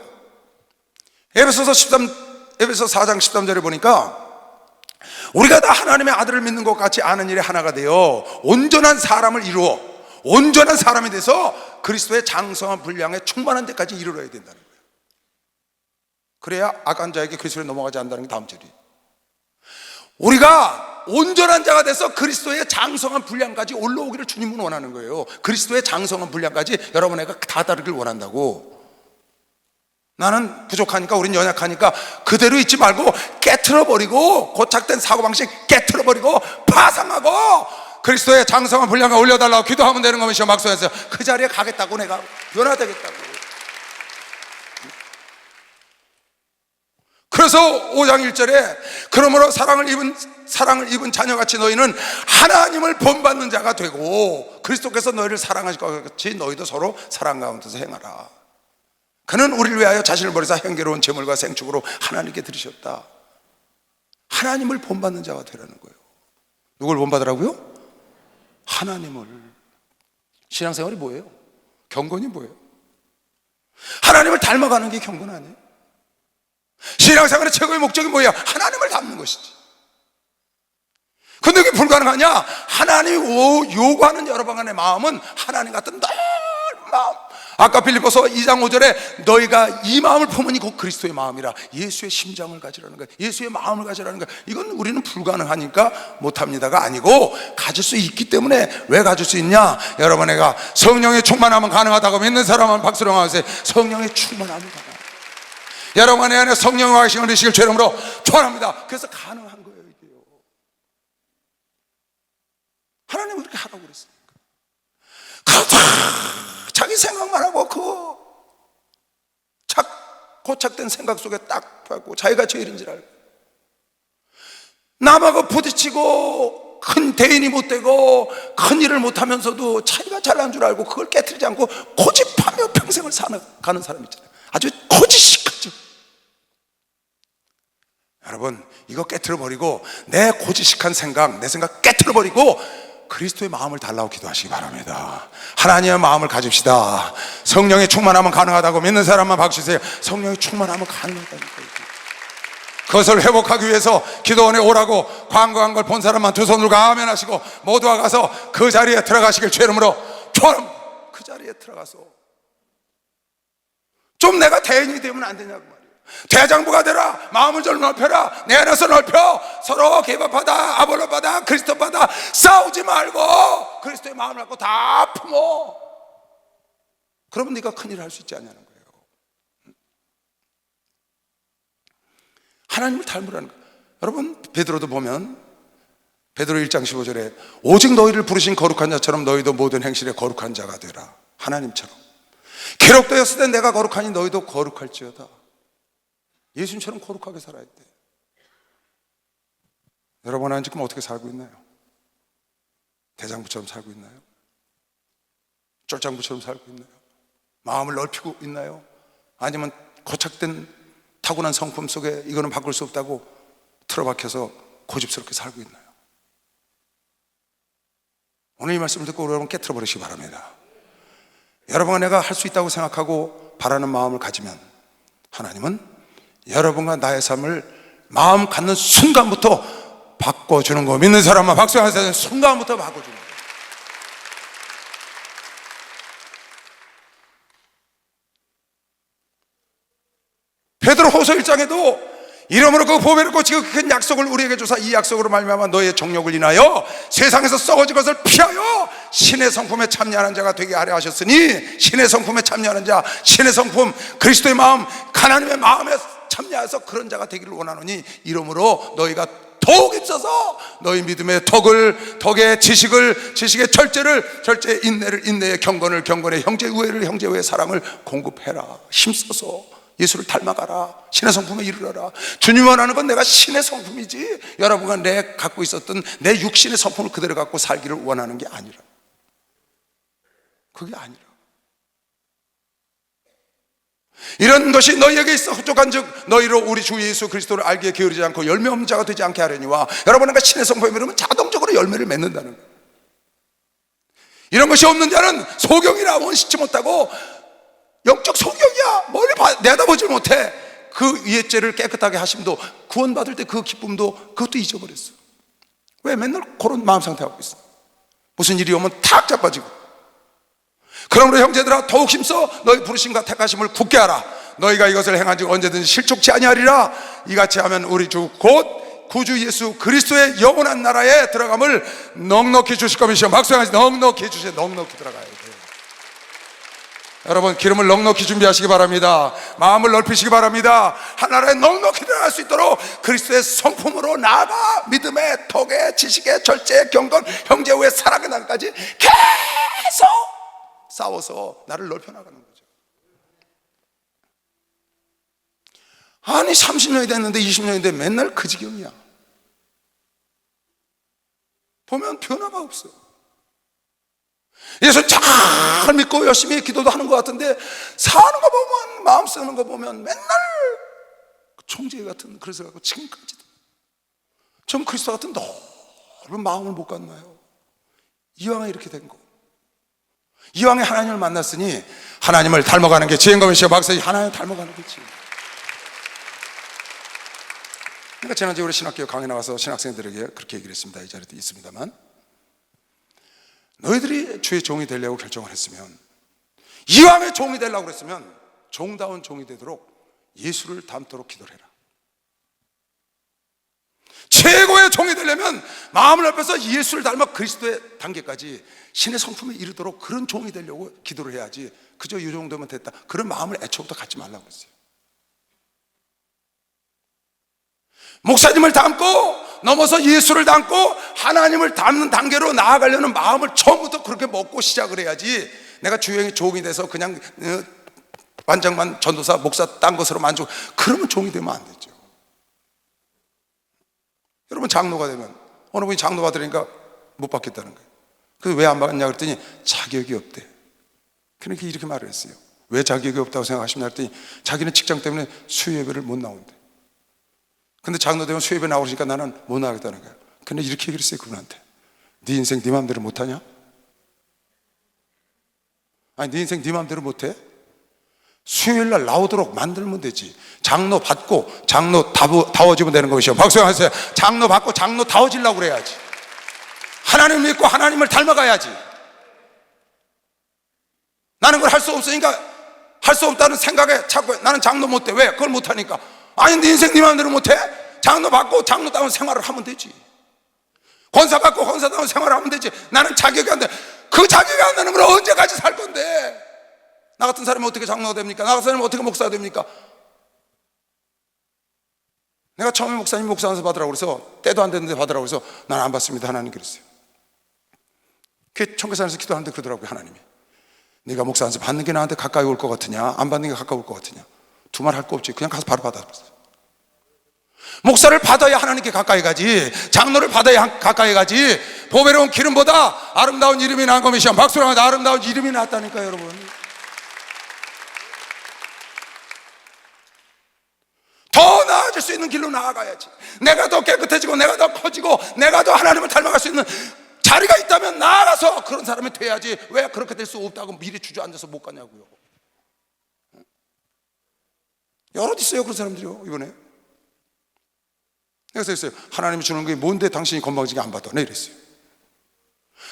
Speaker 2: 에베소 4장 13절에 보니까 우리가 다 하나님의 아들을 믿는 것 같이 아는 일에 하나가 되어 온전한 사람을 이루어 온전한 사람이 돼서 그리스도의 장성한 분량에 충만한 데까지 이르러야 된다는 거예요. 그래야 악한 자에게 그리스도에 넘어가지 않는다는 게 다음 절이. 우리가 온전한 자가 돼서 그리스도의 장성한 분량까지 올라오기를 주님은 원하는 거예요. 그리스도의 장성한 분량까지 여러분에게 다다르길 원한다고. 나는 부족하니까 우린 연약하니까 그대로 있지 말고 깨트려버리고 고착된 사고방식 깨트려버리고 파상하고 그리스도의 장성한 분량을 올려달라고 기도하면 되는 거면 막소에서 그 자리에 가겠다고 내가 변화되겠다고. 그래서 5장 1절에 그러므로 사랑을 입은 자녀같이 너희는 하나님을 본받는 자가 되고 그리스도께서 너희를 사랑하실 것 같이 너희도 서로 사랑 가운데서 행하라. 그는 우리를 위하여 자신을 버리사 향기로운 제물과 생축으로 하나님께 드리셨다. 하나님을 본받는 자가 되라는 거예요. 누굴 본받으라고요? 하나님을. 신앙생활이 뭐예요? 경건이 뭐예요? 하나님을 닮아가는 게 경건 아니에요? 신앙생활의 최고의 목적이 뭐야? 하나님을 닮는 것이지. 근데 그게 불가능하냐? 하나님이 요구하는 여러분의 마음은 하나님 같은 넓은 마음. 아까 빌립보서 2장 5절에 너희가 이 마음을 품으니 곧 그리스도의 마음이라. 예수의 심장을 가지라는 거야. 예수의 마음을 가지라는 거야. 이건 우리는 불가능하니까 못합니다가 아니고 가질 수 있기 때문에. 왜 가질 수 있냐? 여러분, 내가 성령의 충만하면 가능하다고 믿는 사람은 박수로 하세요. 성령의 충만함이 가능합니다. 여러분의 안에 성령의 하심을 믿으시길 주 이름으로 축원합니다. 그래서 가능한 거예요, 이게요. 하나님은 그렇게 하라고 그랬으니까. 자기 생각만 하고 고착된 생각 속에 딱 하고 자기가 죄인인 줄 알고 남하고 부딪히고 큰 대인이 못 되고 큰 일을 못하면서도 자기가 잘난 줄 알고 그걸 깨트리지 않고 고집하며 평생을 가는 사람 있잖아요. 아주 고지식하죠. 여러분, 이거 깨트려버리고 내 고지식한 생각, 내 생각 깨트려버리고 그리스도의 마음을 달라고 기도하시기 바랍니다. 하나님의 마음을 가집시다. 성령의 충만하면 가능하다고 믿는 사람만 박수 주세요. 성령의 충만하면 가능하다니까요. 그것을 회복하기 위해서 기도원에 오라고 광고한 걸 본 사람만 두 손으로 아멘하시고 모두가 가서 그 자리에 들어가시길 주 이름으로 축원합니다. 그 자리에 들어가서 좀 내가 대인이 되면 안 되냐고 말이에요. 대장부가 되라. 마음을 좀 넓혀라. 내 안에서 넓혀. 서로 개밥하다, 아볼로바다, 그리스도바다 싸우지 말고 그리스도의 마음을 갖고 다 품어. 그러면 네가 큰일을 할 수 있지 않냐는 거예요. 하나님을 닮으라는 거예요. 여러분, 베드로도 보면 베드로 1장 15절에 오직 너희를 부르신 거룩한 자처럼 너희도 모든 행실에 거룩한 자가 되라. 하나님처럼 기록되었을 때 내가 거룩하니 너희도 거룩할지어다. 예수님처럼 거룩하게 살아야 돼. 여러분은 지금 어떻게 살고 있나요? 대장부처럼 살고 있나요? 쫄장부처럼 살고 있나요? 마음을 넓히고 있나요? 아니면 고착된 타고난 성품 속에 이거는 바꿀 수 없다고 틀어박혀서 고집스럽게 살고 있나요? 오늘 이 말씀을 듣고 여러분 깨트려 버리시기 바랍니다. 여러분과 내가 할 수 있다고 생각하고 바라는 마음을 가지면 하나님은 여러분과 나의 삶을 마음 갖는 순간부터 바꿔주는 거. 믿는 사람만 박수하세요. 순간부터 바꿔주는 거. 베드로후서 1장에도 이러므로 그 보배를 꽂히고 큰 약속을 우리에게 주사 이 약속으로 말미암아 너의 정욕을 인하여 세상에서 썩어질 것을 피하여 신의 성품에 참여하는 자가 되게 하려 하셨으니, 신의 성품에 참여하는 자, 신의 성품, 그리스도의 마음, 하나님의 마음에 참여해서 그런 자가 되기를 원하노니 이러므로 너희가 더욱 있어서 너희 믿음의 덕의 지식의 철저의 인내를 인내의 경건을 경건의 형제의 우애를 형제의 우애의 사랑을 공급해라. 힘써서 예수를 닮아가라. 신의 성품에 이르러라. 주님 원하는 건 내가 신의 성품이지 여러분과 내 갖고 있었던 내 육신의 성품을 그대로 갖고 살기를 원하는 게 아니라, 그게 아니라 이런 것이 너희에게 있어 흡족한 즉 너희로 우리 주 예수 그리스도를 알기에 게으르지 않고 열매 없는 자가 되지 않게 하려니와. 여러분과 신의 성품에 이르면 자동적으로 열매를 맺는다는 거예요. 이런 것이 없는 자는 소경이라 원시치 못하고 영적 소경이야. 멀리 내다보질 못해. 그 위의 죄를 깨끗하게 하심도, 구원받을 때 그 기쁨도 그것도 잊어버렸어. 왜? 맨날 그런 마음 상태하고 있어. 무슨 일이 오면 탁 자빠지고. 그러므로 형제들아 더욱 힘써 너희 부르심과 택하심을 굳게 하라. 너희가 이것을 행한 즉 언제든지 실족치 아니하리라. 이같이 하면 우리 주 곧 구주 예수 그리스도의 영원한 나라에 들어감을 넉넉히 주실 것이시오. 박수하시. 넉넉히 주시오. 넉넉히 들어가야 돼요. 여러분, 기름을 넉넉히 준비하시기 바랍니다. 마음을 넓히시기 바랍니다. 하나라에 넉넉히 들어갈 수 있도록 그리스도의 성품으로 나아가 믿음의 덕의 지식의 절제의 경건 형제의 사랑의 날까지 계속 싸워서 나를 넓혀나가는 거죠. 아니 30년이 됐는데 20년이 됐는데 맨날 그 지경이야. 보면 변화가 없어요. 예수 잘 믿고 열심히 기도도 하는 것 같은데 사는 거 보면, 마음 쓰는 거 보면 맨날 총재 같은 그래서 갖고 지금까지도 전 그리스도 같은 넓은 마음을 못 갖나요? 이왕에 이렇게 된 거. 이왕에 하나님을 만났으니 하나님을 닮아가는 게 지혜인가면시여 박사님, 하나님을 닮아가는 게 지혜. 그러니까 지난주에 우리 신학교 강의 나와서 신학생들에게 그렇게 얘기를 했습니다. 이 자리도 있습니다만, 너희들이 주의 종이 되려고 결정을 했으면, 이왕에 종이 되려고 그랬으면 종다운 종이 되도록 예수를 닮도록 기도를 해라. 최고의 종이 되려면 마음을 넓혀서 예수를 닮아 그리스도의 단계까지 신의 성품에 이르도록 그런 종이 되려고 기도를 해야지, 그저 이 정도면 됐다, 그런 마음을 애초부터 갖지 말라고 했어요. 목사님을 닮고 넘어서 예수를 닮고 하나님을 닮는 단계로 나아가려는 마음을 처음부터 그렇게 먹고 시작을 해야지, 내가 주영이 종이 돼서 그냥 완장만 전도사 목사 딴 것으로 만족, 그러면 종이 되면 안 되죠. 여러분, 장로가 되면 어느 분이 장로 받으니까 못 받겠다는 거예요. 그래서 왜 안 받냐 그랬더니 자격이 없대. 그러니까 이렇게 말을 했어요. 왜 자격이 없다고 생각하시냐 했더니 자기는 직장 때문에 수요예배를 못 나온대. 근데 장로 되면 수요예배 나오니까 나는 못 나가겠다는 거예요. 근데 이렇게 얘기를 했어요, 그분한테. 네 인생 네 마음대로 못하냐? 아니, 네 인생 네 마음대로 못해? 수요일 날 나오도록 만들면 되지. 장로 받고 장로 다워지면 되는 것이요. 박수 하세요. 장로 받고 장로 다워지려고 그래야지. 하나님 믿고 하나님을 닮아가야지. 나는 그걸 할 수 없으니까, 할 수 없다는 생각에 자꾸 나는 장로 못해. 왜? 그걸 못하니까. 아니, 네 인생 네 마음대로 못해? 장로 받고 장로다운 생활을 하면 되지. 권사 받고 권사다운 생활을 하면 되지. 나는 자격이 안 돼. 그 자격이 안 되는 걸 언제까지 살 건데? 나 같은 사람이 어떻게 장로가 됩니까? 나 같은 사람이 어떻게 목사가 됩니까? 내가 처음에 목사님 목사한테 받으라고 그래서, 때도 안 됐는데 받으라고 그래서 나는 안 받습니다, 하나님 그랬어요. 그 청계산에서 기도하는데 그러더라고요, 하나님이. 네가 목사한테 받는 게 나한테 가까이 올 것 같으냐, 안 받는 게 가까이 올 것 같으냐? 두 말 할 거 없지. 그냥 가서 바로 받아. 목사를 받아야 하나님께 가까이 가지, 장로를 받아야 가까이 가지. 보배로운 기름보다 아름다운 이름이 나은 것이야. 박수로 하면 아름다운 이름이 낫다니까요, 여러분. 더 나아질 수 있는 길로 나아가야지. 내가 더 깨끗해지고 내가 더 커지고 내가 더 하나님을 닮아갈 수 있는 자리가 있다면 나아가서 그런 사람이 돼야지. 왜 그렇게 될 수 없다고 미리 주저앉아서 못 가냐고요. 여러 있어요, 그런 사람들이요. 이번에 내가 그랬어요. 하나님이 주는 게 뭔데 당신이 건방지게 안 받아? 네, 이랬어요.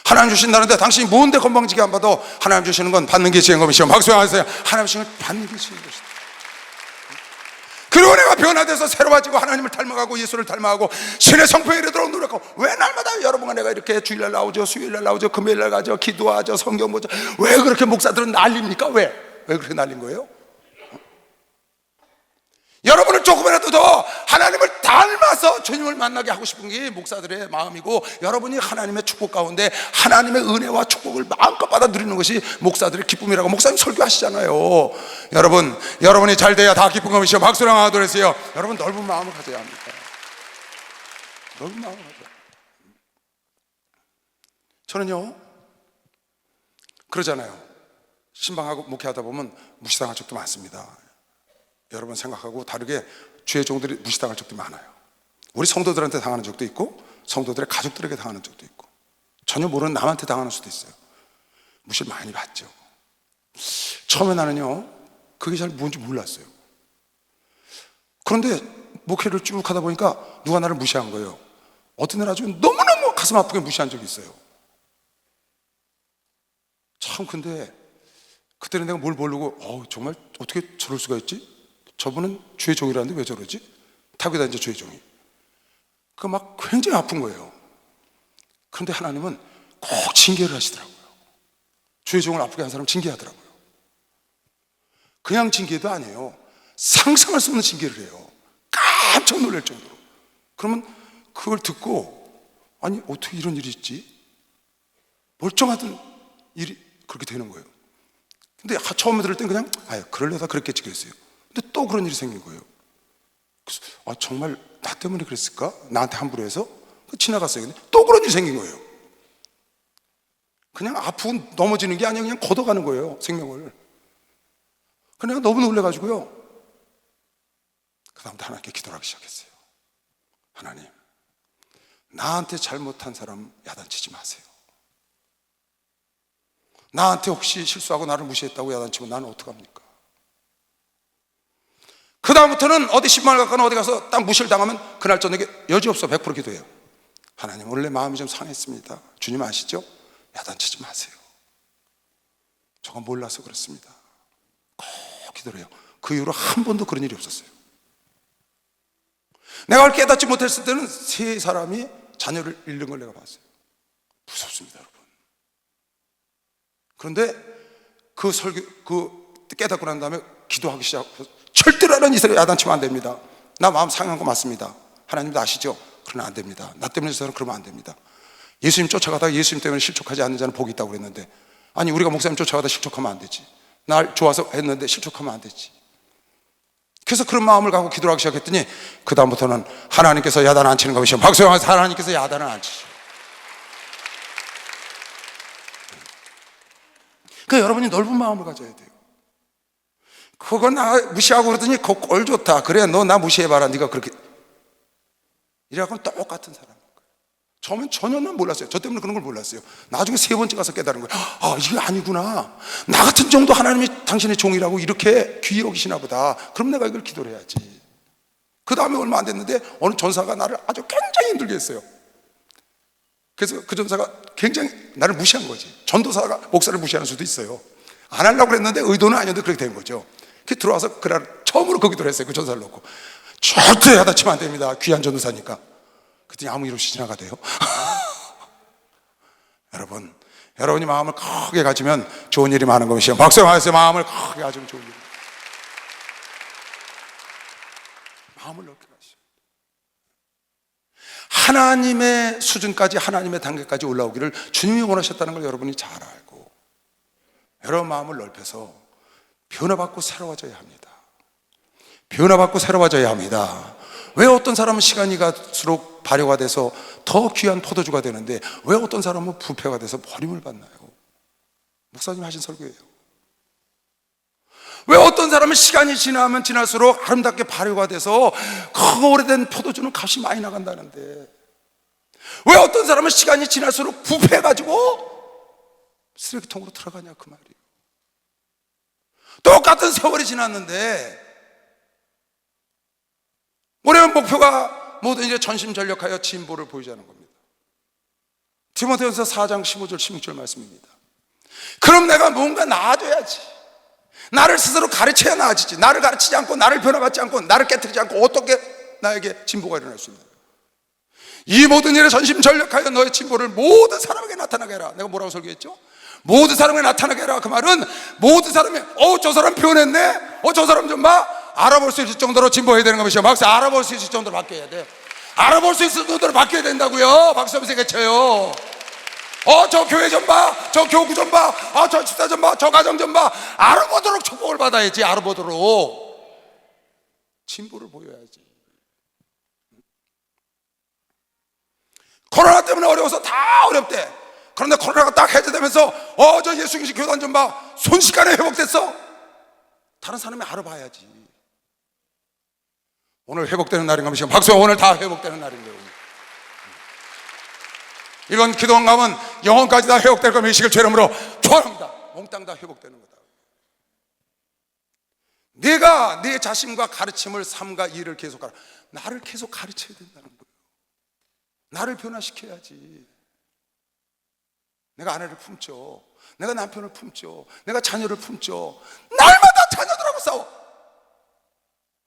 Speaker 2: 하나님 주신다는데 당신이 뭔데 건방지게 안 받아? 하나님 주시는 건 받는 게 지혜인 것이요. 박수하세요. 하나님 주시는 건 받는 게 지혜인 것이다. 그리고 내가 변화돼서 새로워지고 하나님을 닮아가고 예수를 닮아가고 신의 성품에 이르도록 노력하고. 왜 날마다 여러분과 내가 이렇게 주일날 나오죠, 수요일날 나오죠, 금요일날 가죠, 기도하죠, 성경 보죠? 왜 그렇게 목사들은 난립니까? 왜 그렇게 난린 거예요? 여러분을 조금이라도 더 하나님을 닮아서 주님을 만나게 하고 싶은 게 목사들의 마음이고, 여러분이 하나님의 축복 가운데 하나님의 은혜와 축복을 마음껏 받아 누리는 것이 목사들의 기쁨이라고 목사님 설교하시잖아요. 여러분이 잘 돼야 다 기쁜 것이요. 박수랑 하도록. 여러분, 넓은 마음을 가져야 합니다. 넓은 마음을 가져야. 저는요, 그러잖아요. 신방하고 목회하다 보면 무시당할 적도 많습니다. 여러분 생각하고 다르게 주의 종들이 무시당할 적도 많아요. 우리 성도들한테 당하는 적도 있고, 성도들의 가족들에게 당하는 적도 있고, 전혀 모르는 남한테 당하는 수도 있어요. 무시를 많이 받죠. 처음에 나는요, 그게 잘 뭔지 몰랐어요. 그런데 목회를 쭉 하다 보니까 누가 나를 무시한 거예요. 어떤 날 아주 너무너무 가슴 아프게 무시한 적이 있어요. 참, 근데 그때는 내가 뭘 모르고 정말 어떻게 저럴 수가 있지? 저분은 주의 종이라는데 왜 저러지? 타고 다니죠, 주의 종이. 그 막 굉장히 아픈 거예요. 그런데 하나님은 꼭 징계를 하시더라고요. 주의 종을 아프게 한 사람 징계하더라고요. 그냥 징계도 아니에요. 상상할 수 없는 징계를 해요. 깜짝 놀랄 정도로. 그러면 그걸 듣고, 아니 어떻게 이런 일이 있지? 멀쩡하던 일이 그렇게 되는 거예요. 근데 처음에 들을 땐 그냥 그러려다 그랬겠지 그랬어요. 근데 또 그런 일이 생긴 거예요. 그래서 정말 나 때문에 그랬을까? 나한테 함부로 해서? 지나갔어요. 근데 또 그런 일이 생긴 거예요. 그냥 아프고 넘어지는 게 아니라 그냥 걷어가는 거예요, 생명을. 그냥 너무 놀래가지고요, 그 다음부터 하나님께 기도하기 시작했어요. 하나님, 나한테 잘못한 사람 야단치지 마세요. 나한테 혹시 실수하고 나를 무시했다고 야단치면 나는 어떡합니까? 그 다음부터는 어디 10만을 갖거나 어디 가서 딱 무시를 당하면 그날 저녁에 여지없어 100% 기도해요. 하나님, 원래 마음이 좀 상했습니다. 주님 아시죠? 야단치지 마세요. 저가 몰라서 그렇습니다. 꼭 기도를 해요. 그 이후로 한 번도 그런 일이 없었어요. 내가 그걸 깨닫지 못했을 때는 세 사람이 자녀를 잃는 걸 내가 봤어요. 무섭습니다, 여러분. 그런데 그 깨닫고 난 다음에 기도하기 시작해서 절대로 하는 이스라엘 야단치면 안 됩니다. 나 마음 상한 거 맞습니다. 하나님도 아시죠? 그러나 안 됩니다. 나 때문에 저 사람 그러면 안 됩니다. 예수님 쫓아가다가 예수님 때문에 실족하지 않는 자는 복이 있다고 그랬는데, 아니 우리가 목사님 쫓아가다 실족하면 안 되지. 날 좋아서 했는데 실족하면 안 되지. 그래서 그런 마음을 갖고 기도를 하기 시작했더니 그 다음부터는 하나님께서 야단 안 치는 것이요, 박수영하면서 하나님께서 야단을 안 치시고. 그러니까 여러분이 넓은 마음을 가져야 돼요. 그거 나 무시하고 그러더니 그거 꼴 좋다. 그래, 너 나 무시해봐라. 네가 그렇게 이래갖고는 똑같은 사람인 거예요. 처음엔 전혀는 몰랐어요. 저 때문에 그런 걸 몰랐어요. 나중에 세 번째 가서 깨달은 거예요. 아, 이게 아니구나. 나 같은 정도 하나님이 당신의 종이라고 이렇게 귀히 여기시나 보다. 그럼 내가 이걸 기도를 해야지. 그 다음에 얼마 안 됐는데 어느 전사가 나를 아주 굉장히 힘들게 했어요. 그래서 그 전사가 굉장히 나를 무시한 거지. 전도사가 목사를 무시하는 수도 있어요. 안 하려고 그랬는데 의도는 아니었는데 그렇게 된 거죠. 그 들어와서 그날 처음으로 그 기도를 했어요. 그 전사를 놓고. 절대 야단치면 안 됩니다. 귀한 전도사니까. 그랬더니 아무 일 없이 지나가대요. 여러분이 마음을 크게 가지면 좋은 일이 많은 것이요. 박수하세요. 마음을 크게 가지면 좋은 일이. 마음을 넓게 가시죠. 하나님의 수준까지, 하나님의 단계까지 올라오기를 주님이 원하셨다는 걸 여러분이 잘 알고, 여러분 마음을 넓혀서 변화받고 새로워져야 합니다. 변화받고 새로워져야 합니다. 왜 어떤 사람은 시간이 갈수록 발효가 돼서 더 귀한 포도주가 되는데 왜 어떤 사람은 부패가 돼서 버림을 받나요? 목사님 하신 설교예요. 왜 어떤 사람은 시간이 지나면 지날수록 아름답게 발효가 돼서 그 오래된 포도주는 값이 많이 나간다는데, 왜 어떤 사람은 시간이 지날수록 부패해가지고 쓰레기통으로 들어가냐, 그 말이에요. 똑같은 세월이 지났는데 우리의 목표가 모두 이제 전심전력하여 진보를 보이자는 겁니다. 디모데후서 4장 15절 16절 말씀입니다. 그럼 내가 뭔가 나아져야지. 나를 스스로 가르쳐야 나아지지. 나를 가르치지 않고, 나를 변화받지 않고, 나를 깨트리지 않고 어떻게 나에게 진보가 일어날 수 있나요? 이 모든 일에 전심전력하여 너의 진보를 모든 사람에게 나타나게 해라. 내가 뭐라고 설교했죠? 모든 사람에게 나타나게 해라. 그 말은 모든 사람이 저 사람 변했네? 저 사람 좀 봐? 알아볼 수 있을 정도로 진보해야 되는 것이요. 박수. 알아볼 수 있을 정도로 바뀌어야 돼. 알아볼 수 있을 정도로 바뀌어야 된다고요. 박수 한번 세게 쳐요. 저 교회 좀 봐. 저 교구 좀 봐. 저 집사 좀 봐. 저 가정 좀 봐. 알아보도록 축복을 받아야지. 알아보도록 진보를 보여야지. 코로나 때문에 어려워서 다 어렵대. 그런데 코로나가 딱 해제되면서 저 예수교식 교단 좀 봐. 순식간에 회복됐어. 다른 사람이 알아봐야지. 오늘 회복되는 날인 것이요. 박수. 오늘 다 회복되는 날인데요. 이번 기도원감은 영혼까지 다 회복될 것을 의식을 죄름으로 축원합니다. 몽땅 다 회복되는 거다. 네가 네 자신과 가르침을 삼가 일을 계속하라. 나를 계속 가르쳐야 된다는 거예요. 나를 변화시켜야지. 내가 아내를 품죠. 내가 남편을 품죠. 내가 자녀를 품죠. 날마다 자녀들하고 싸워.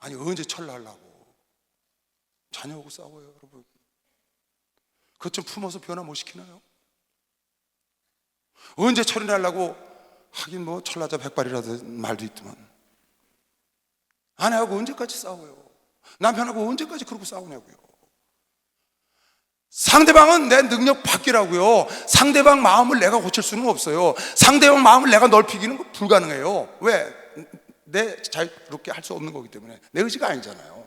Speaker 2: 아니 언제 철나려고 자녀하고 싸워요, 여러분. 그것 좀 품어서 변화 못 시키나요? 언제 철이 나려고, 하긴 뭐 철나자 백발이라는 말도 있지만, 아내하고 언제까지 싸워요? 남편하고 언제까지 그러고 싸우냐고요. 상대방은 내 능력 밖이라고요. 상대방 마음을 내가 고칠 수는 없어요. 상대방 마음을 내가 넓히기는 불가능해요. 왜? 내 자유롭게 할 수 없는 거기 때문에. 내 의지가 아니잖아요.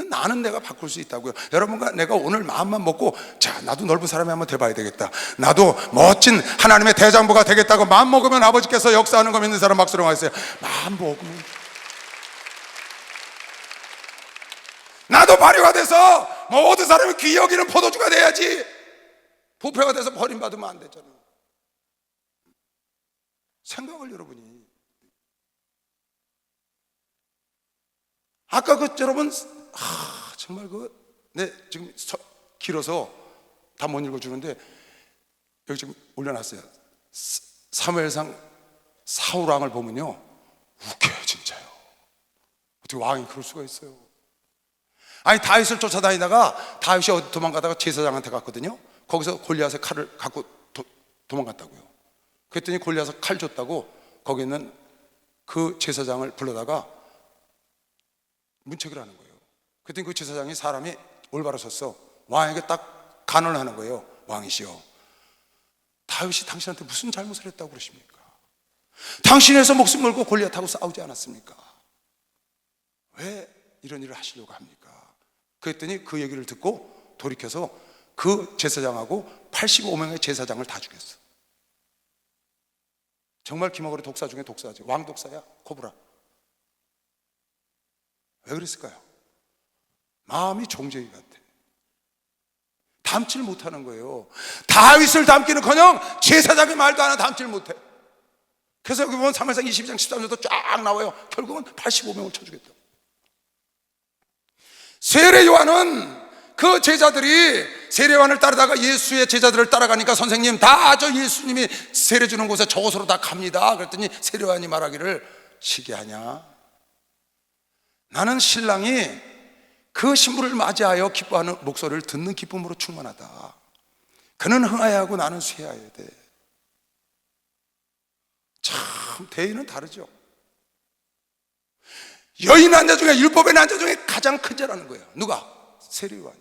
Speaker 2: 나는 내가 바꿀 수 있다고요. 여러분과 내가 오늘 마음만 먹고, 자, 나도 넓은 사람이 한번 돼봐야 되겠다. 나도 멋진 하나님의 대장부가 되겠다고 마음 먹으면 아버지께서 역사하는 거 믿는 사람 박수로 하세요. 마음 먹으면. 나도 발효가 돼서 모든 사람이 귀히 여기는 포도주가 돼야지. 부패가 돼서 버림받으면 안 되잖아요. 생각을 여러분이, 아까 그 여러분 정말 지금 길어서 다 못 읽어주는데 여기 지금 올려놨어요. 사무엘상 사울 왕을 보면요 웃겨요 진짜요. 어떻게 왕이 그럴 수가 있어요. 아니 다윗을 쫓아다니다가 다윗이 어디 도망가다가 제사장한테 갔거든요. 거기서 골리앗의 칼을 갖고 도망갔다고요. 그랬더니 골리앗이 칼 줬다고 거기 있는 그 제사장을 불러다가 문책을 하는 거예요. 그랬더니 그 제사장이 사람이 올바로 섰어. 왕에게 딱 간언을 하는 거예요. 왕이시여, 다윗이 당신한테 무슨 잘못을 했다고 그러십니까? 당신에서 목숨 걸고 골리앗하고 싸우지 않았습니까? 왜 이런 일을 하시려고 합니까? 그랬더니 그 얘기를 듣고 돌이켜서 그 제사장하고 85명의 제사장을 다 죽였어. 정말 기먹으로 독사 중에 독사지. 왕독사야, 코브라. 왜 그랬을까요? 마음이 종제기 같아. 담지를 못하는 거예요. 다윗을 담기는커녕 제사장의 말도 하나 담지를 못해. 그래서 여기 보면 사무엘상 22장 13절도 쫙 나와요. 결국은 85명을 쳐 죽였다. 세례 요한은 그 제자들이 세례 요한을 따르다가 예수의 제자들을 따라가니까 선생님 다 저 예수님이 세례 주는 곳에 저곳으로 다 갑니다. 그랬더니 세례 요한이 말하기를 시기하냐? 나는 신랑이 그 신부를 맞이하여 기뻐하는 목소리를 듣는 기쁨으로 충만하다. 그는 흥하여야 하고 나는 쇠하여야 돼. 참 대의는 다르죠. 여인 난자 중에, 율법의 난자 중에 가장 큰 자라는 거예요. 누가? 세례 요한이.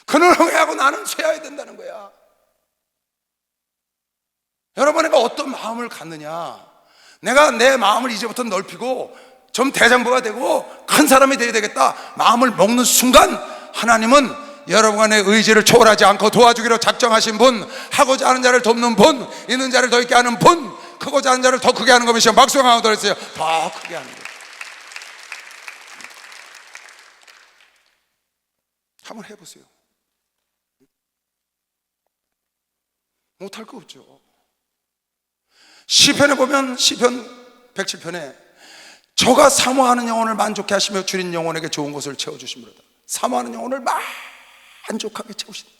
Speaker 2: 그는 흥하고 나는 쇠해야 된다는 거야. 여러분, 내가 어떤 마음을 갖느냐, 내가 내 마음을 이제부터 넓히고 좀 대장부가 되고 큰 사람이 되어야 되겠다 마음을 먹는 순간, 하나님은 여러분의 의지를 초월하지 않고 도와주기로 작정하신 분, 하고자 하는 자를 돕는 분, 있는 자를 더 있게 하는 분, 크고자 하는 자를 더 크게 하는 것이요 박수가 하고 들었어요. 더 크게 하는 거예요. 한번 해보세요. 못할 거 없죠. 시편에 보면 시편 107편에 저가 사모하는 영혼을 만족해 하시며 주린 영혼에게 좋은 것을 채워주심으로다. 사모하는 영혼을 만족하게 채우신다.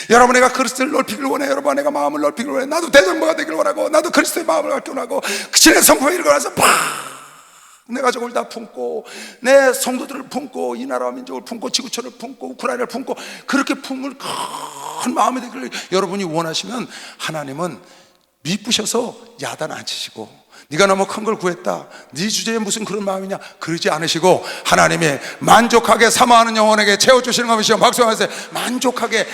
Speaker 2: 여러분, 내가 그리스도를 넓히길 원해. 여러분, 내가 마음을 넓히길 원해. 나도 대장부가 되길 원하고, 나도 그리스도의 마음을 갖기 원하고, 신의 성품에 일어나서 내 가족을 다 품고, 내 성도들을 품고, 이 나라와 민족을 품고, 지구촌을 품고, 우크라이나를 품고, 그렇게 품을 큰 마음이 되기를 여러분이 원하시면 하나님은 미쁘셔서 야단 안 치시고, 네가 너무 큰 걸 구했다, 네 주제에 무슨 그런 마음이냐, 그러지 않으시고 하나님이 만족하게 사모하는 영혼에게 채워주시는 것이요 박수하세요. 만족하게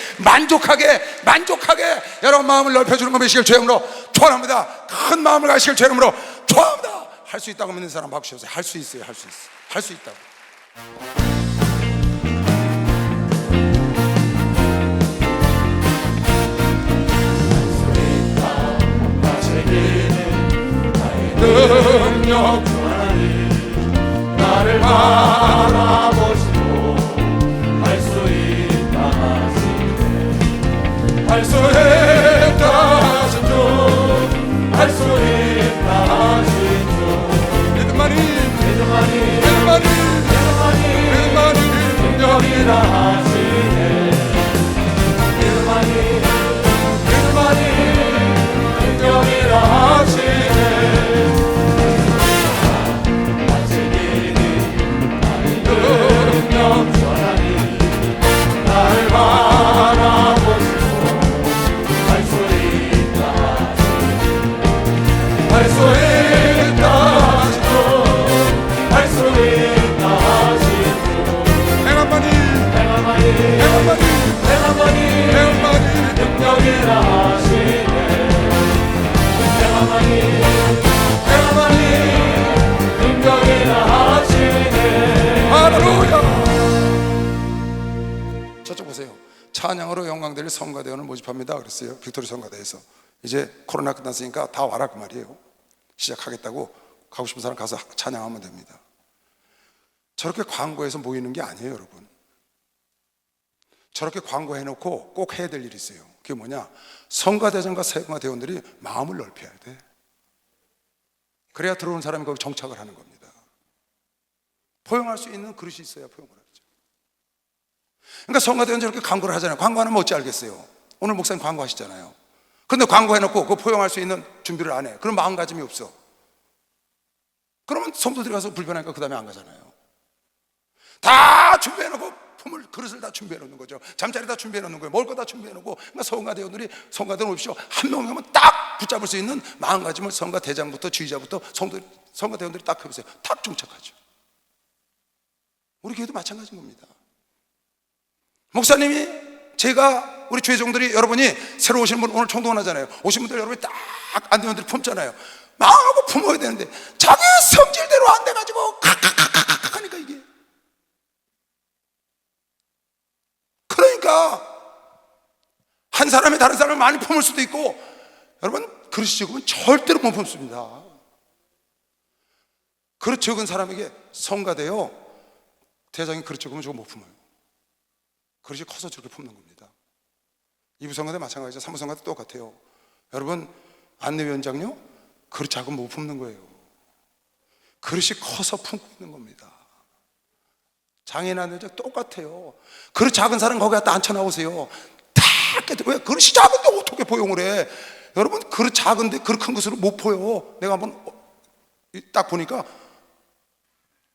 Speaker 2: 여러분 마음을 넓혀주는 것이길 주님으로 축원합니다. 큰 마음을 가시길 주님으로 축원합니다. 할 수 있다고 믿는 사람 박수 주세요. 할 수 있어요. 할 수 있다고.
Speaker 1: 능력 하나님 나를 바라보시고 할 수 있다 하시네. 할 수 있다 하신 주, 할 수 있다 하신 주. 믿음만이 능력이라 하시네. 믿음만이 능력이라 하시네. 나를 바라보시고 할 수 있다 하시고 할 수 있다 하시고 행함만이 능력이라 하시네. 행함만이 능력이라 하시네.
Speaker 2: 할렐루야. 저쪽 보세요. 찬양으로 영광될 성가대원을 모집합니다 그랬어요. 빅토리 성가대에서. 이제 코로나 끝났으니까 다 와라 그 말이에요. 시작하겠다고. 가고 싶은 사람 가서 찬양하면 됩니다. 저렇게 광고에서 모이는 게 아니에요 여러분. 저렇게 광고해놓고 꼭 해야 될 일이 있어요. 그게 뭐냐? 성가대장과 성가대원들이 마음을 넓혀야 돼. 그래야 들어오는 사람이 거기 정착을 하는 겁니다. 포용할 수 있는 그릇이 있어야 포용을 하죠. 그러니까 성가대원 저렇게 광고를 하잖아요. 광고하면 어찌 알겠어요? 오늘 목사님 광고하시잖아요. 그런데 광고해놓고 그거 포용할 수 있는 준비를 안 해. 그럼 마음가짐이 없어. 그러면 성도들이 가서 불편하니까 그 다음에 안 가잖아요. 다 준비해놓고 품을, 그릇을 다 준비해놓는 거죠. 잠자리 다 준비해놓는 거예요. 먹을 거 다 준비해놓고. 그러니까 성가대원들이, 성가대원 오십시오, 한 명이면 딱 붙잡을 수 있는 마음가짐을 성가대장부터 지휘자부터 성가대원들이 딱 해보세요. 딱 정착하죠. 우리 교회도 마찬가지인 겁니다. 목사님이, 제가, 우리 주회종들이, 여러분이 새로 오시는 분 오늘 총동원하잖아요. 오신 분들 여러분이 딱 안대원들이 품잖아요. 마음하고 품어야 되는데 자기 성질대로 안 돼가지고 칵칵칵칵 하니까 이게, 그러니까 한 사람이 다른 사람을 많이 품을 수도 있고, 여러분 그릇이 적으면 절대로 못 품습니다. 그릇 적은 사람에게 성가대요, 대장이 그릇 적으면 저거 못 품어요. 그릇이 커서 저렇게 품는 겁니다. 이부성가대 마찬가지죠. 사무성가대 똑같아요. 여러분 안내위원장요, 그릇 작으면 못 품는 거예요. 그릇이 커서 품고 있는 겁니다. 장애인 안내자 똑같아요. 그릇 작은 사람 거기 갖다 앉혀 나오세요. 다 깨져. 왜? 그릇이 작은데 어떻게 포용을 해? 여러분 그릇 작은데 그릇 큰 것으로 못 포요. 내가 한번 딱 보니까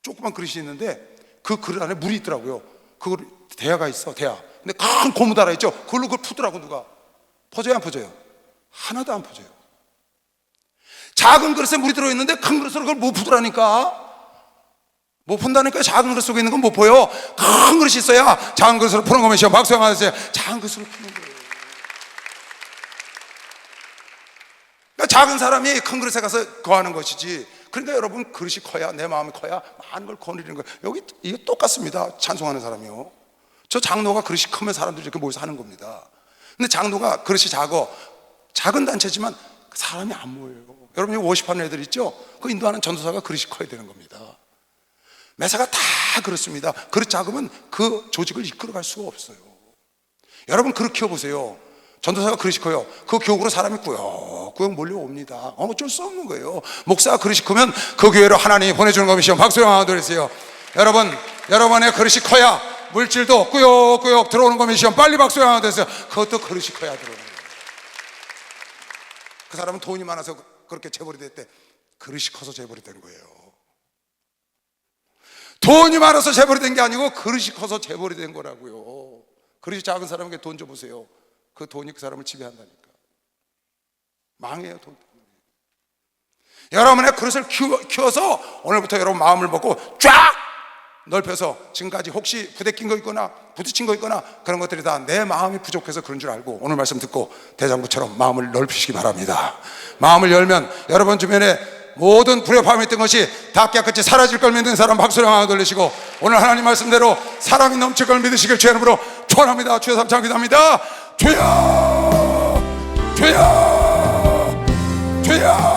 Speaker 2: 조그만 그릇이 있는데 그 그릇 안에 물이 있더라고요. 그걸 대야가 있어, 대야. 근데 큰 고무 달아 있죠. 그걸로 그걸 푸더라고. 누가 퍼져요, 안 퍼져요? 하나도 안 퍼져요. 작은 그릇에 물이 들어있는데 큰 그릇으로 그걸 못 푸더라니까. 못 푼다니까. 작은 그릇 속에 있는 건 못 보여. 큰 그릇이 있어야 작은 그릇으로 푸는 거면 시험 박수 한번 하세요. 작은 그릇으로 푸는 거예요. 그러니까 작은 사람이 큰 그릇에 가서 거하는 것이지. 그러니까 여러분 그릇이 커야, 내 마음이 커야 많은 걸 거느리는 거예요. 여기 이게 똑같습니다. 찬송하는 사람이요. 저 장로가 그릇이 크면 사람들이 이렇게 모여서 하는 겁니다. 근데 장로가 그릇이 작은 단체지만 사람이 안 모여요. 여러분 여기 워십하는 애들 있죠? 그 인도하는 전도사가 그릇이 커야 되는 겁니다. 매사가 다 그렇습니다. 그릇 작으면 그 조직을 이끌어갈 수가 없어요. 여러분 그릇 키워보세요. 전도사가 그릇이 커요. 그 교구로 사람이 꾸역꾸역 몰려옵니다. 어쩔 수 없는 거예요. 목사가 그릇이 크면 그 교회로 하나님이 보내주는 것이요. 박수 한번 드리세요. 여러분의 그릇이 커야 물질도 꾸역꾸역 들어오는 것이요. 빨리 박수 한번 드리세요. 그것도 그릇이 커야 들어오는 거예요. 그 사람은 돈이 많아서 그렇게 재벌이 됐대. 그릇이 커서 재벌이 된 거예요. 돈이 많아서 재벌이 된 게 아니고 그릇이 커서 재벌이 된 거라고요. 그릇이 작은 사람에게 돈 줘보세요. 그 돈이 그 사람을 지배한다니까. 망해요, 돈 때문에. 여러분의 그릇을 키워서 오늘부터 여러분 마음을 먹고 쫙 넓혀서, 지금까지 혹시 부대낀 거 있거나 부딪힌 거 있거나 그런 것들이 다 내 마음이 부족해서 그런 줄 알고 오늘 말씀 듣고 대장부처럼 마음을 넓히시기 바랍니다. 마음을 열면 여러분 주변에 모든 불협화음이 있던 것이 다 깨끗이 사라질 걸 믿는 사람 박수를 하나 돌리시고, 오늘 하나님 말씀대로 사랑이 넘칠 걸 믿으시길 주의 이름으로 축원합니다. 주여 삼창 기도합니다. 주여, 주여, 주여.